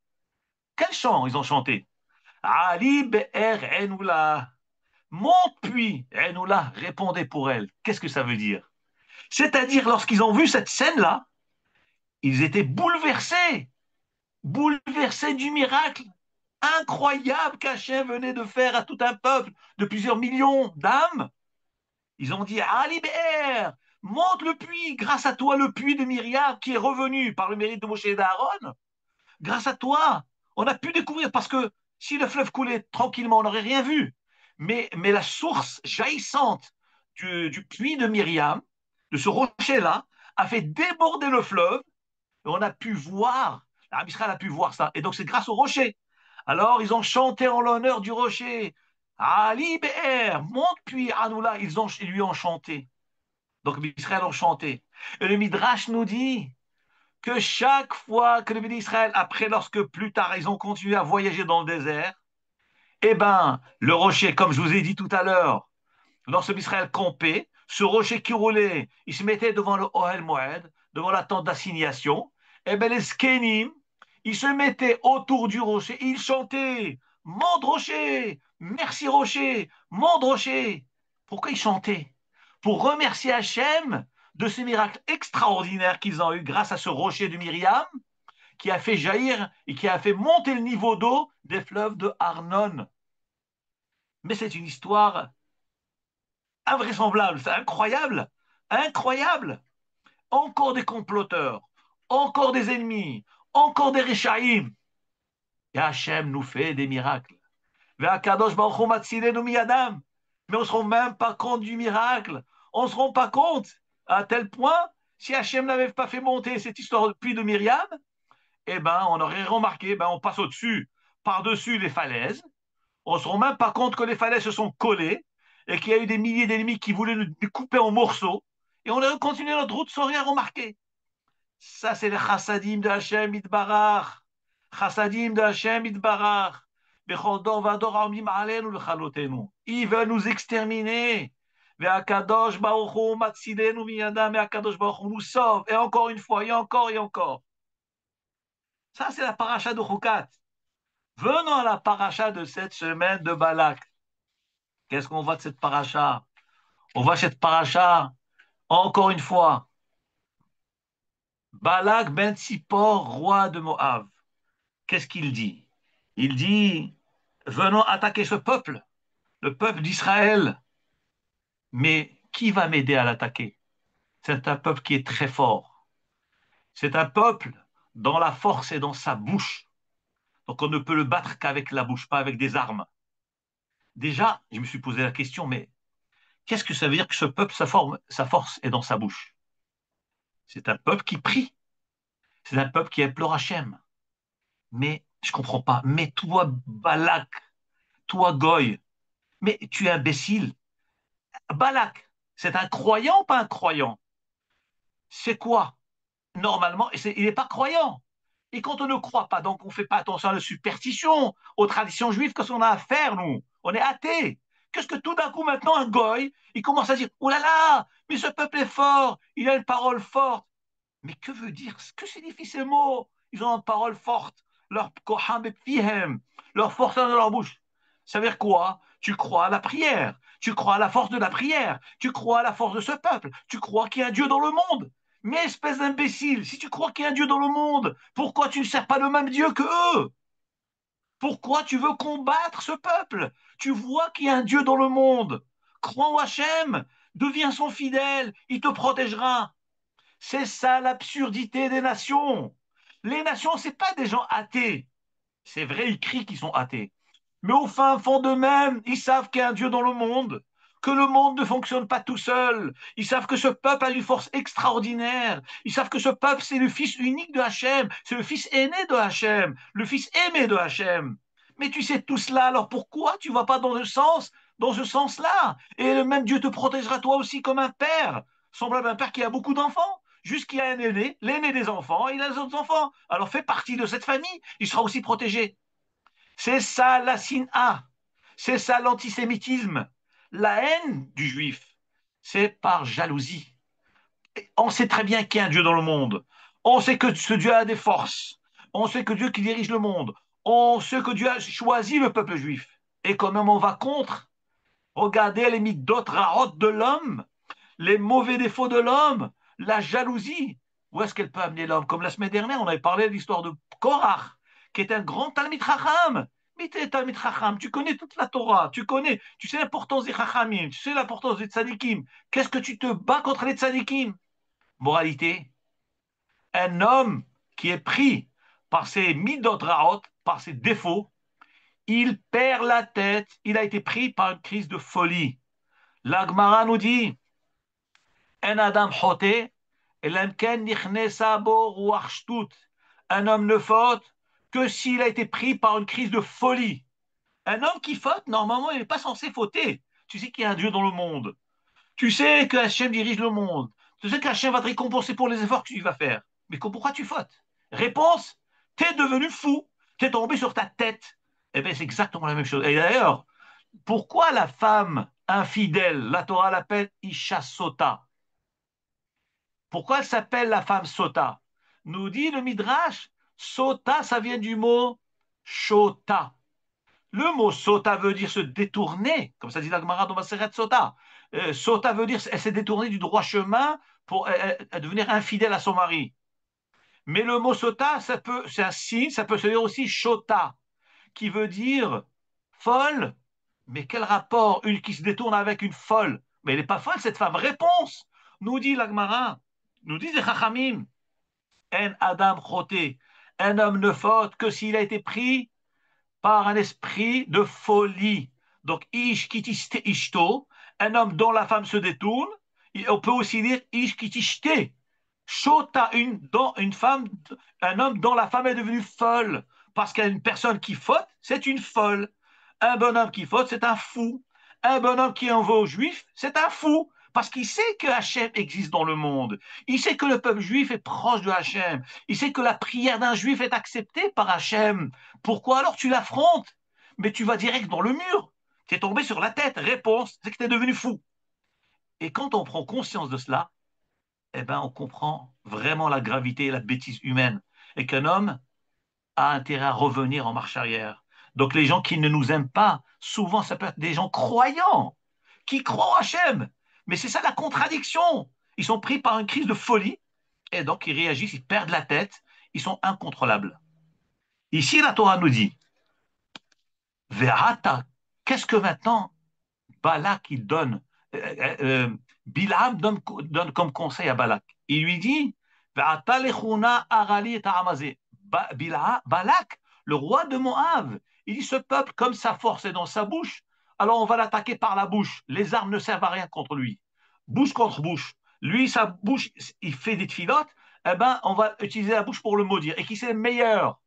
Quel chant ils ont chanté? Ali Be'er Enoula. Mon puits, Enoula, répondez pour elle. Qu'est-ce que ça veut dire? C'est-à-dire, lorsqu'ils ont vu cette scène-là, ils étaient bouleversés, bouleversés du miracle incroyable qu'Hachem venait de faire à tout un peuple de plusieurs millions d'âmes. Ils ont dit, Ali Be'er, monte le puits, grâce à toi, le puits de Myriam qui est revenu par le mérite de Moshe et d'Aaron. Grâce à toi, on a pu découvrir, parce que si le fleuve coulait tranquillement, on n'aurait rien vu. Mais la source jaillissante du puits de Myriam, de ce rocher-là, a fait déborder le fleuve, et on a pu voir, l'Arab Israël a pu voir ça. Et donc c'est grâce au rocher. Alors ils ont chanté en l'honneur du rocher. Ali Be'er, monte puis Anoula, ils lui ont chanté. Donc Israël ont chanté. Et le Midrash nous dit que chaque fois que le béni Israël, après, lorsque plus tard ils ont continué à voyager dans le désert, eh ben, le rocher, comme je vous ai dit tout à l'heure, lorsque Israël campait, ce rocher qui roulait, il se mettait devant le Ohel Moed, devant la tente d'assignation, eh ben, les Skenim, ils se mettaient autour du rocher et ils chantaient Monte rocher, merci rocher, monte rocher. Pourquoi ils chantaient? Pour remercier Hachem de ces miracles extraordinaires qu'ils ont eu grâce à ce rocher de Myriam qui a fait jaillir et qui a fait monter le niveau d'eau des fleuves de Arnon. Mais c'est une histoire invraisemblable, c'est incroyable, incroyable. Encore des comploteurs, encore des ennemis, encore des Réchaïm. Et Hachem nous fait des miracles. Mais on ne se rend même pas compte du miracle. On ne se rend pas compte à tel point, si Hachem n'avait pas fait monter cette histoire depuis de Myriam, eh ben, on aurait remarqué, ben, on passe au-dessus, par-dessus les falaises. On ne se rend même pas compte que les falaises se sont collées et qu'il y a eu des milliers d'ennemis qui voulaient nous découper en morceaux. Et on a continué notre route sans rien remarquer. Ça, c'est le chassadim de Hachem Itbarach. Chassadim de Hachem Itbarach. Ils veulent nous exterminer. Ve'akadosh baruch hu matzilenu miyadam, ve'akadosh baruch hu nous sauve. Et encore une fois, et encore, et encore. Ça, c'est la paracha de Chukat. Venons à la paracha de cette semaine de Balak. Qu'est-ce qu'on voit de cette paracha? On voit cette paracha, encore une fois, Balak ben Tsippor, roi de Moab. Qu'est-ce qu'il dit? Il dit, venons attaquer ce peuple, le peuple d'Israël. Mais qui va m'aider à l'attaquer? C'est un peuple qui est très fort. C'est un peuple dont la force est dans sa bouche. Donc on ne peut le battre qu'avec la bouche, pas avec des armes. Déjà, je me suis posé la question, mais qu'est-ce que ça veut dire que ce peuple, sa force est dans sa bouche? C'est un peuple qui prie. C'est un peuple qui implore Hachem. Mais je comprends pas. Mais toi, Balak, toi, Goy, mais tu es imbécile. Balak, c'est un croyant ou pas un croyant? C'est quoi? Normalement, il n'est pas croyant. Et quand on ne croit pas, donc on ne fait pas attention à la superstition, aux traditions juives, qu'est-ce qu'on a à faire, nous? On est athées. Qu'est-ce que tout d'un coup, maintenant, un goy, il commence à dire, oh là là, mais ce peuple est fort, il a une parole forte. Mais que veut dire? Que signifient ces mots? Ils ont une parole forte. Leur koham et fihem, leur force dans leur bouche. Ça veut dire quoi? Tu crois à la prière. Tu crois à la force de la prière. Tu crois à la force de ce peuple. Tu crois qu'il y a un Dieu dans le monde. Mais espèce d'imbécile, si tu crois qu'il y a un Dieu dans le monde, pourquoi tu ne sers pas le même Dieu que eux? Pourquoi tu veux combattre ce peuple? Tu vois qu'il y a un Dieu dans le monde. Crois en Hachem. Deviens son fidèle. Il te protégera. C'est ça l'absurdité des nations. Les nations, ce n'est pas des gens athées. C'est vrai, ils crient qu'ils sont athées. Mais au fin fond d'eux-mêmes, ils savent qu'il y a un Dieu dans le monde, que le monde ne fonctionne pas tout seul. Ils savent que ce peuple a une force extraordinaire. Ils savent que ce peuple, c'est le fils unique de Hachem, c'est le fils aîné de Hachem, le fils aimé de Hachem. Mais tu sais tout cela, alors pourquoi tu ne vas pas dans ce sens-là? Et le même Dieu te protégera toi aussi comme un père, semblable à un père qui a beaucoup d'enfants. Juste qu'il y a un aîné, l'aîné des enfants, et il a les autres enfants. Alors fais partie de cette famille, il sera aussi protégé. C'est ça la sin'a, c'est ça l'antisémitisme. La haine du juif, c'est par jalousie. On sait très bien qu'il y a un Dieu dans le monde. On sait que ce Dieu a des forces. On sait que Dieu qui dirige le monde. On sait que Dieu a choisi le peuple juif. Et quand même on va contre, regardez les midot ra'ot de l'homme, les mauvais défauts de l'homme, la jalousie. Où est-ce qu'elle peut amener l'homme? Comme la semaine dernière, on avait parlé de l'histoire de Korach, qui est un grand Talmid Chacham. Mais tu es Talmid Chacham, tu connais toute la Torah, tu sais l'importance des Chachamim, tu sais l'importance des Tzadikim. Qu'est-ce que tu te bats contre les Tzadikim? Moralité, un homme qui est pris par ses midot raot, par ses défauts, il perd la tête, il a été pris par une crise de folie. L'Agmara nous dit, un Adam choté, un homme ne faute que s'il a été pris par une crise de folie. Un homme qui faute, normalement, il n'est pas censé fauter. Tu sais qu'il y a un Dieu dans le monde. Tu sais que Hachem dirige le monde. Tu sais qu'Hachem va te récompenser pour les efforts que tu vas faire. Mais pourquoi tu fautes? Réponse, t'es devenu fou. T'es tombé sur ta tête. Eh bien, c'est exactement la même chose. Et d'ailleurs, pourquoi la femme infidèle, la Torah l'appelle Isha Sota? Pourquoi elle s'appelle la femme Sota? Nous dit le Midrash, Sota, ça vient du mot Shota. Le mot Sota veut dire se détourner, comme ça dit la Gemara dans Maseret Sota. Sota veut dire elle s'est détournée du droit chemin pour devenir infidèle à son mari. Mais le mot Sota, c'est un signe, ça peut se dire aussi Shota, qui veut dire folle. Mais quel rapport une qui se détourne avec une folle? Mais elle n'est pas folle, cette femme. Réponse, nous dit la Gemara, nous dit les Chachamim, En Adam choté, un homme ne faute que s'il a été pris par un esprit de folie. Donc, ish kitiste ishto, un homme dont la femme se détourne. On peut aussi dire ish kitiste. Shota, une femme, un homme dont la femme est devenue folle. Parce qu'une personne qui faute, c'est une folle. Un bonhomme qui faute, c'est un fou. Un bonhomme qui en veut aux juifs, c'est un fou. Parce qu'il sait que Hachem existe dans le monde. Il sait que le peuple juif est proche de Hachem. Il sait que la prière d'un juif est acceptée par Hachem. Pourquoi alors tu l'affrontes? Mais tu vas direct dans le mur. Tu es tombé sur la tête. Réponse, c'est que tu es devenu fou. Et quand on prend conscience de cela, eh ben, on comprend vraiment la gravité et la bêtise humaine. Et qu'un homme a intérêt à revenir en marche arrière. Donc les gens qui ne nous aiment pas, souvent ça peut être des gens croyants, qui croient en Hachem. Mais c'est ça la contradiction. Ils sont pris par une crise de folie et donc ils réagissent, ils perdent la tête, ils sont incontrôlables. Ici, la Torah nous dit, Verata, qu'est-ce que maintenant Balak il donne, Bilam donne comme conseil à Balak. Il lui dit, Verata lechuna arali et ta'amazé. Balak, le roi de Moab, il dit, ce peuple, comme sa force est dans sa bouche, alors on va l'attaquer par la bouche. Les armes ne servent à rien contre lui. Bouche contre bouche. Lui, sa bouche, il fait des filotes, eh ben, on va utiliser la bouche pour le maudire. Et qui c'est le meilleur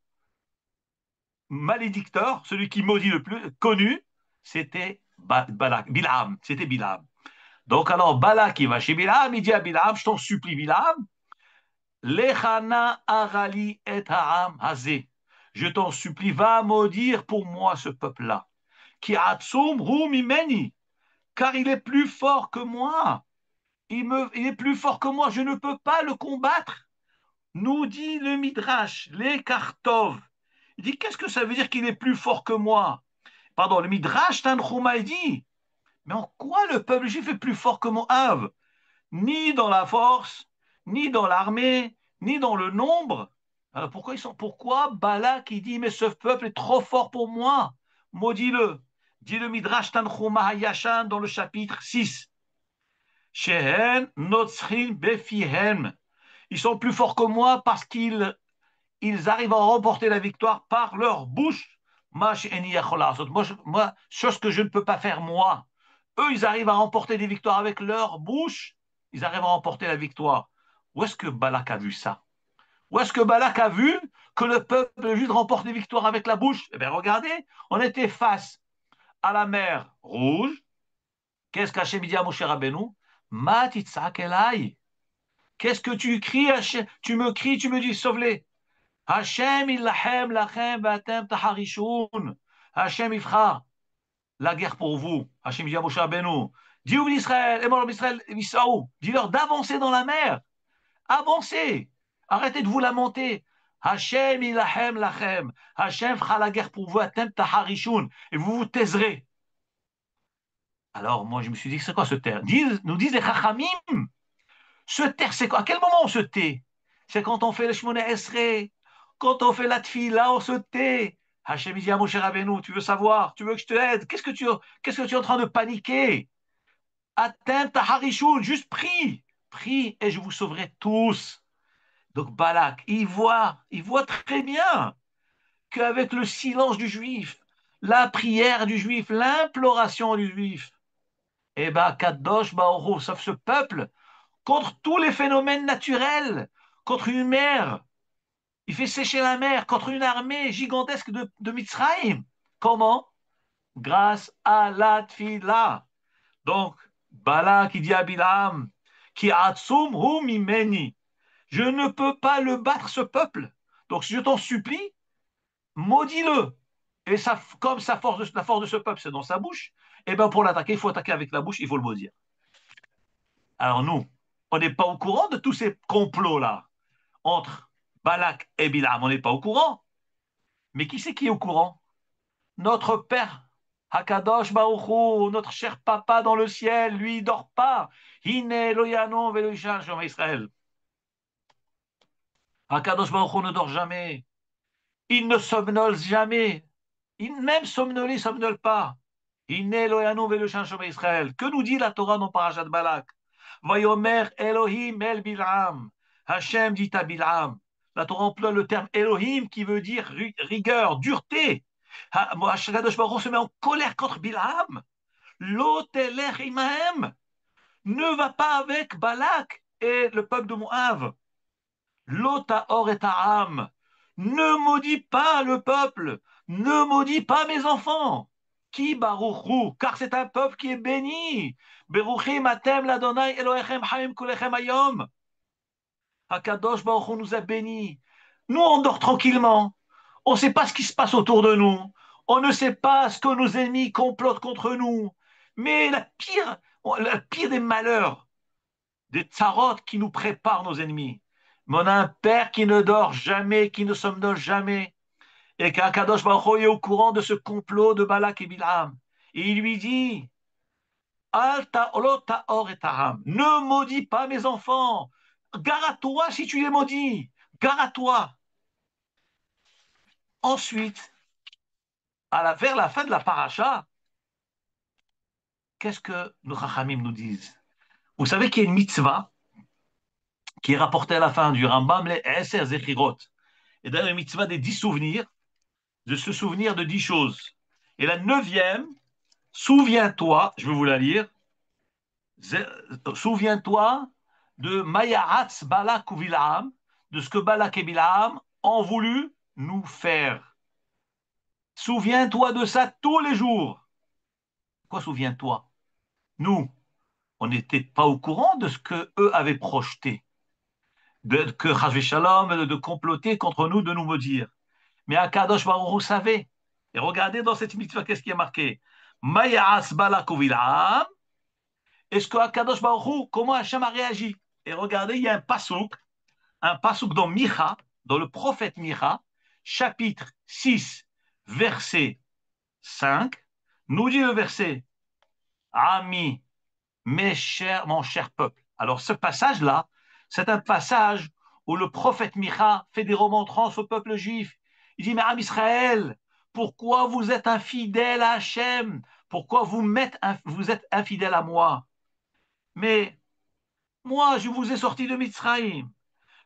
malédicteur, celui qui maudit le plus connu, c'était Balak, Bilam, c'était Bilam. Donc alors Balak, il va chez Bilam, il dit à Bilam, je t'en supplie Bilam, Lechana arali et ha'am hazé. Je t'en supplie, va maudire pour moi ce peuple-là. Qui atsum hu mimeni, car il est plus fort que moi. Il est plus fort que moi, je ne peux pas le combattre. Nous dit le Midrash, les Kartov. Il dit, qu'est-ce que ça veut dire qu'il est plus fort que moi? Pardon, le Midrash Tanchuma, il dit, mais en quoi le peuple juif est plus fort que Moab? Ni dans la force, ni dans l'armée, ni dans le nombre. Alors pourquoi Balak, il dit, mais ce peuple est trop fort pour moi? Maudis-le. Dit le Midrash Tanchuma Hayashan dans le chapitre 6. Shehen notzrin befihem. Ils sont plus forts que moi parce qu'ils arrivent à remporter la victoire par leur bouche. Moi, chose que je ne peux pas faire moi. Eux, ils arrivent à remporter des victoires avec leur bouche. Ils arrivent à remporter la victoire. Où est-ce que Balak a vu ça? Où est-ce que Balak a vu que le peuple juif remporte des victoires avec la bouche? Eh bien, regardez, on était face à la mer Rouge. Qu'est-ce qu'Hachem dit à Moshe Rabbeinu? Ma titzak elai. Qu'est-ce que tu cries, Hachem? Tu me cries, tu me dis, sauve-les. Hachem ilahem lachem vatem taharishun. Hachem il fera la guerre pour vous. Hachem dit à Moshe Rabbeinu, dis aux Israël, et mon Israël, dis-leur d'avancer dans la mer. Avancez. Arrêtez de vous lamenter. Hachem ilahem lachem. Hachem fera la guerre pour vous, vatem taharishun. Et vous vous taiserez. Alors moi je me suis dit, c'est quoi ce terre? Nous disent les Chachamim, se taire, c'est quoi? À quel moment on se tait? C'est quand on fait le Shmona Esrei, quand on fait la tfila, on se tait. Hachem dit à Moshe Rabbeinu, tu veux savoir, tu veux que je te aide? Qu'est-ce que tu es en train de paniquer? Atteins ta harishun, juste prie, prie et je vous sauverai tous. Donc Balak, il voit très bien qu'avec le silence du juif, la prière du juif, l'imploration du juif, eh ben, Kadosh Baoru, sauf ce peuple, contre tous les phénomènes naturels, contre une mer, il fait sécher la mer, contre une armée gigantesque de Mitzrayim. Comment? Grâce à la tfila. Donc, Bala qui dit à Bilam, qui atsum hu mimeni, je ne peux pas le battre ce peuple. Donc, si je t'en supplie, maudis-le. Et ça, comme la force de ce peuple, c'est dans sa bouche, et bien pour l'attaquer, il faut attaquer avec la bouche, il faut le maudire. Alors nous, on n'est pas au courant de tous ces complots-là entre Balak et Bilam, on n'est pas au courant. Mais qui c'est qui est au courant? Notre Père, Hakadosh Baruch Hu, notre cher papa dans le ciel, lui, il dort pas. Hine loyanon veloishan shom Israël. Hakadosh Baruch Hu ne dort jamais. Il ne somnole jamais. Même somnoler, il somnole pas. Hine loyanon veloishan shom Israël. Que nous dit la Torah dans Parashat Balak? Vayomer Elohim el Bilam. Hachem dit à Bilam. La Torah emploie le terme Elohim qui veut dire rigueur, dureté. Hakadosh Baruch Hu se met en colère contre Bilam. L'Otelech imahem ne va pas avec Balak et le peuple de Moab. L'Otaor et Ta'am ne maudit pas le peuple, ne maudit pas mes enfants. Qui Baruchou, car c'est un peuple qui est béni. Beruchim atem l'Adonai Elohechem Chaim Kulechem Ayom. Hakadosh Baruch Hu nous a bénis. Nous, on dort tranquillement. On ne sait pas ce qui se passe autour de nous. On ne sait pas ce que nos ennemis complotent contre nous. Mais la pire, Le pire des malheurs, des tsarot qui nous préparent nos ennemis. Mais on a un père qui ne dort jamais, qui ne somnole jamais, et qu'Akadosh Baruch Hu est au courant de ce complot de Balak et Bilham. Et il lui dit, ne maudis pas mes enfants. Gare à toi si tu les maudis. Gare à toi. Ensuite, vers la fin de la paracha, qu'est-ce que nos Chachamim nous disent? Vous savez qu'il y a une mitzvah qui est rapportée à la fin du Rambam, les Eser Zechirot. Et dans la mitzvah des 10 souvenirs, de se souvenir de 10 choses. Et la neuvième, souviens-toi, je vais vous la lire, souviens-toi de Mayaratz Balak ou Bilam, de ce que Balak et Bilam ont voulu nous faire. Souviens-toi de ça tous les jours. Quoi, souviens-toi? Nous, on n'était pas au courant de ce que eux avaient projeté, que Chazvé Shalom, de comploter contre nous, de nous maudire. Mais Akadosh Baruch Hu savait. Et regardez dans cette mitzvah, qu'est-ce qui est marqué? Mayaratz Balak ou Bilam. Est-ce que Akadosh Baruch Hu, comment Hachem a réagi? Et regardez, il y a un pasouk dans Micha, dans le prophète Micha, chapitre 6, verset 5, nous dit le verset, Ami, mon cher peuple. Alors ce passage-là, c'est un passage où le prophète Micha fait des remontrances au peuple juif. Il dit, mais Am Israël, pourquoi vous êtes infidèle à Hachem? Pourquoi vous êtes infidèle à moi? Mais moi, je vous ai sorti de Mitzrayim.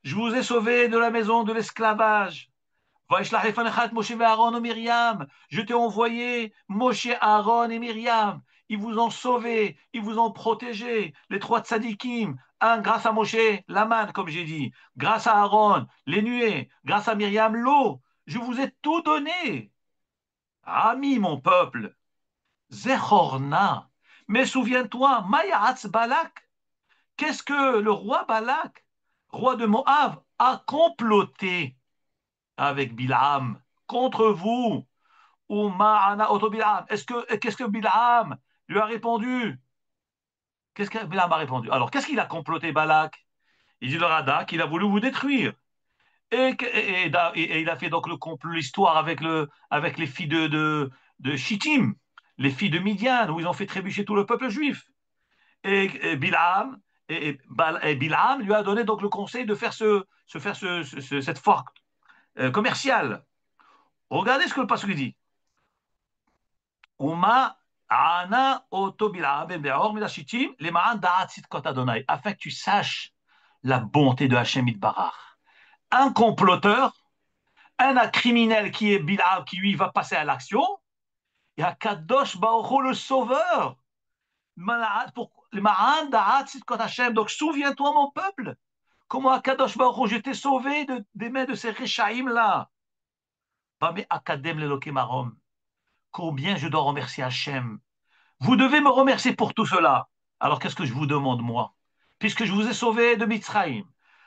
Je vous ai sauvé de la maison de l'esclavage. Je t'ai envoyé Moshe, Aaron et Myriam. Ils vous ont sauvés, ils vous ont protégés. Les trois tzadikim, un grâce à Moshe, la manne, comme j'ai dit, grâce à Aaron, les nuées, grâce à Myriam, l'eau. Je vous ai tout donné. Ami, mon peuple, Zechorna. Mais souviens-toi, Mayahatz Balak, qu'est-ce que le roi Balak, roi de Moab, a comploté avec Bilham contre vous? Ou Ma'ana Oto Bilham. Qu'est-ce que Bilham lui a répondu? Qu'est-ce que Bilham a répondu? Alors, qu'est-ce qu'il a comploté, Balak? Il dit le Rada qu'il a voulu vous détruire. Et il a fait donc le complot, l'histoire avec les filles de Shittim, les filles de Midian, où ils ont fait trébucher tout le peuple juif. Et Bilham, et Bilham lui a donné donc le conseil de faire cette force commerciale. Regardez ce que le pasteur dit. Uma ana otobila ben beor midashitim le ma'an da'at sitkot Adonai, afin que tu saches la bonté de Hachem Itbarach. Un comploteur, un criminel qui est Bilal, qui lui va passer à l'action, et à Kadosh Baruch Hu, le sauveur. Le ma'an da'at sitkot Hachem. Donc souviens-toi, mon peuple, comment à Kadosh Baruch Hu, je t'ai sauvé des mains de ces Réchaïm là. Bamé akadem lelokim arom. Combien je dois remercier Hachem. Vous devez me remercier pour tout cela. Alors qu'est-ce que je vous demande, moi? Puisque je vous ai sauvé de Mitzrayim,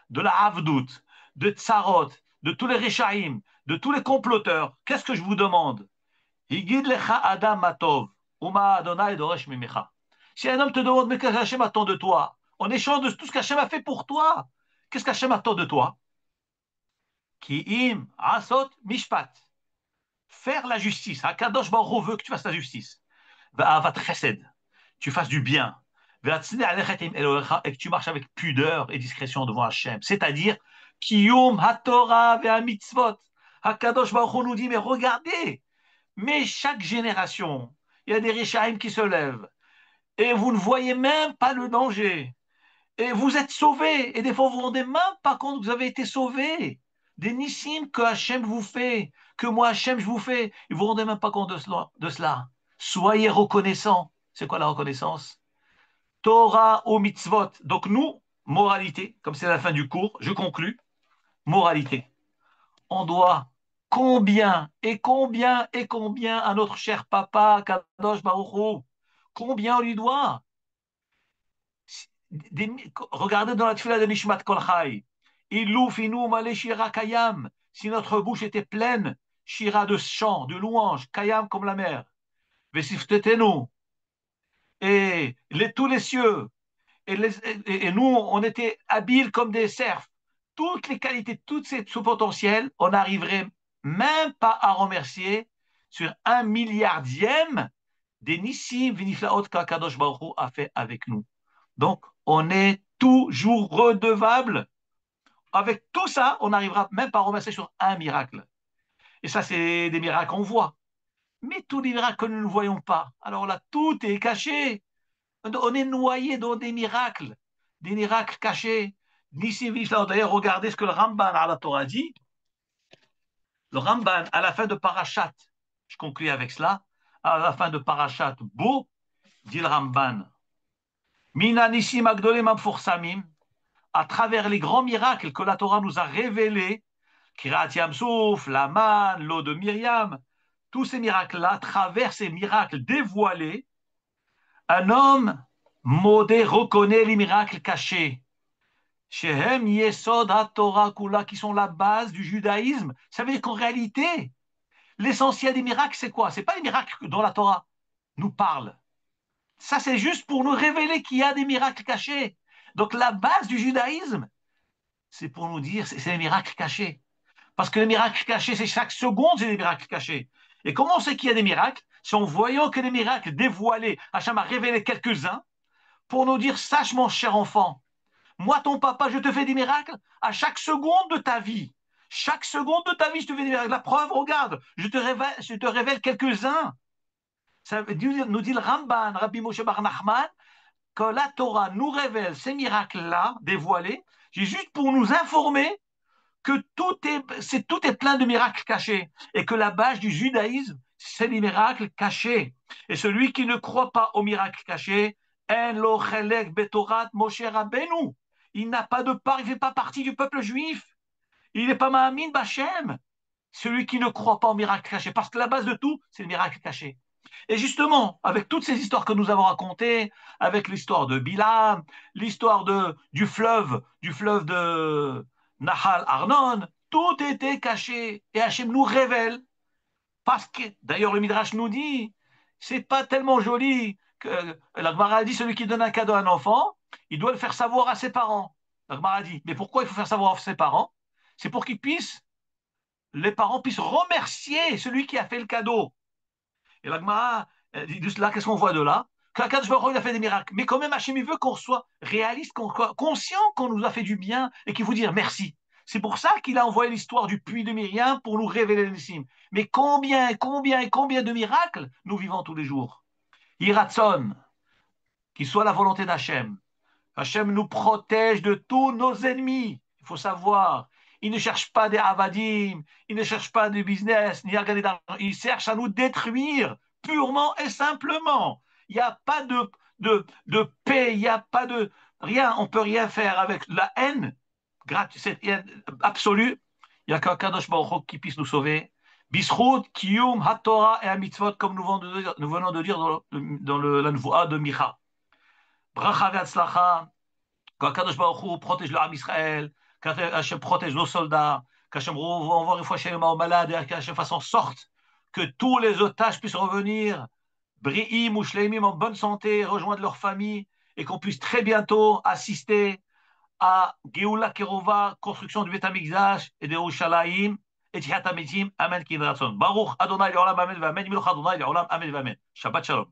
de la Havdout, de Tsarot, de tous les Réchaïm, de tous les comploteurs, qu'est-ce que je vous demande? Higid lecha adam matov, uma Adonai doresh mimecha. Si un homme te demande, mais qu'est-ce qu'Hachem attend de toi? En échange de tout ce qu'Hachem a fait pour toi, qu'est-ce qu'Hachem attend de toi? Ki im asot mishpat. Faire la justice. Hakadosh Baruch Hu veut que tu fasses la justice. Va'avat chesed. Tu fasses du bien, et que tu marches avec pudeur et discrétion devant Hachem. C'est-à-dire, Kiyum HaTorah ve'amitzvot. Hakadosh Baruch Hu nous dit, mais regardez, mais chaque génération, il y a des Réchaïm qui se lèvent, et vous ne voyez même pas le danger. Et vous êtes sauvés, et des fois vous ne vous rendez même pas compte que vous avez été sauvés. Des nissim que Hachem vous fait, que moi Hachem je vous fais, et vous ne vous rendez même pas compte de cela. Soyez reconnaissants. C'est quoi la reconnaissance? Torah ou mitzvot. Donc nous, moralité, comme c'est la fin du cours, je conclus, moralité. On doit combien et combien et combien à notre cher papa Kadosh Baruch Hu, combien on lui doit? Regardez dans la tefila de Nishmat Kol Chai. Ilou finu male shira kayam. Si notre bouche était pleine, shira de chants, de louanges, kayam comme la mer. Vesiftetenu. et tous les cieux. Et nous, on était habiles comme des cerfs. Toutes les qualités, ce potentiel, on n'arriverait même pas à remercier sur un milliardième des Nissim Viniflaot qu'Akadosh Baruch Hu a fait avec nous. Donc, on est toujours redevable. Avec tout ça, on n'arrivera même pas à remercier sur un miracle. Et ça, c'est des miracles qu'on voit. Mais tous les miracles que nous ne voyons pas. Alors là, tout est caché. On est noyé dans des miracles cachés. Nissim Viniflaot. D'ailleurs, regardez ce que le Ramban à la Torah dit. Le Ramban, à la fin de Parashat, je conclue avec cela, à la fin de Parashat Bo, dit le Ramban, Mina Nissim Agdolim Amforsamim, à travers les grands miracles que la Torah nous a révélés, Kirat Yamsouf, la manne, l'eau de Myriam, tous ces miracles-là, à travers ces miracles dévoilés, un homme modé reconnaît les miracles cachés. Shehem Yesod HaTorah Kula, qui sont la base du judaïsme. Ça veut dire qu'en réalité, l'essentiel des miracles, c'est quoi? C'est pas les miracles dont la Torah nous parle. Ça, c'est juste pour nous révéler qu'il y a des miracles cachés. Donc, la base du judaïsme, c'est pour nous dire, c'est les miracles cachés. Parce que les miracles cachés, c'est chaque seconde, c'est des miracles cachés. Et comment on sait qu'il y a des miracles? C'est en voyant que les miracles dévoilés, Hachem a révélé quelques-uns pour nous dire, sache mon cher enfant, moi, ton papa, je te fais des miracles à chaque seconde de ta vie. Chaque seconde de ta vie, je te fais des miracles. La preuve, regarde, je te révèle quelques-uns. Ça nous dit le Ramban, Rabbi Moshe Bar Nachman, que la Torah nous révèle ces miracles-là dévoilés, c'est juste pour nous informer que tout est plein de miracles cachés et que la base du judaïsme, c'est les miracles cachés. Et celui qui ne croit pas aux miracles cachés, en lo chelek betorat Moshe Rabbeinu, il n'a pas de part, il ne fait pas partie du peuple juif. Il n'est pas Ma'amin Bachem. Celui qui ne croit pas aux miracles cachés, parce que la base de tout, c'est le miracle caché. Et justement, avec toutes ces histoires que nous avons racontées, avec l'histoire de Bilam, l'histoire du fleuve de Nahal Arnon, tout était caché. Et Hachem nous révèle, parce que, d'ailleurs, le Midrash nous dit, c'est pas tellement joli que la Gemara dit, celui qui donne un cadeau à un enfant, il doit le faire savoir à ses parents. La Gemara dit, mais pourquoi il faut faire savoir à ses parents? C'est pour qu'ils puissent, les parents puissent remercier celui qui a fait le cadeau. Et la Gemara dit de cela, qu'est-ce qu'on voit de là? Qu'Akadosh Baruch Hu, il a fait des miracles. Mais quand même, Hachem, il veut qu'on soit réaliste, qu'on soit conscient qu'on nous a fait du bien et qu'il faut dire merci. C'est pour ça qu'il a envoyé l'histoire du puits de Myriam pour nous révéler les signes. Mais combien de miracles nous vivons tous les jours? Hiratson, qu'il soit la volonté d'Hachem. Hachem nous protège de tous nos ennemis. Il faut savoir, il ne cherche pas des avadim, il ne cherche pas de business, ni à gagner d'argent. Il cherche à nous détruire purement et simplement. Il n'y a pas de paix, il n'y a pas de rien. On ne peut rien faire avec la haine, cette haine absolue. Il n'y a qu'un Kadosh Baruch Hu qui puisse nous sauver. Bisrout, Kiyum, HaTorah et HaMitzvot, comme nous venons de dire dans la Nevoa de Micha. Bracha ve'atzlacha, qu'Akadosh Baruch Hu protège le Ham Israël, qu'Hachem protège nos soldats, qu'Hachem envoie une fois chez les malades et qu'Hachem fasse en sorte que tous les otages puissent revenir, Bri'im ou Shleimim en bonne santé, rejoindre leur famille et qu'on puisse très bientôt assister à Geoula Kerova, construction du Beth Amikdash et de Yerushalayim et Tchiat Ametim. Amen. Baruch Adonai Leolam Amen Vamen. Miloch Adonai Leolam Amen Vamen. Shabbat Shalom.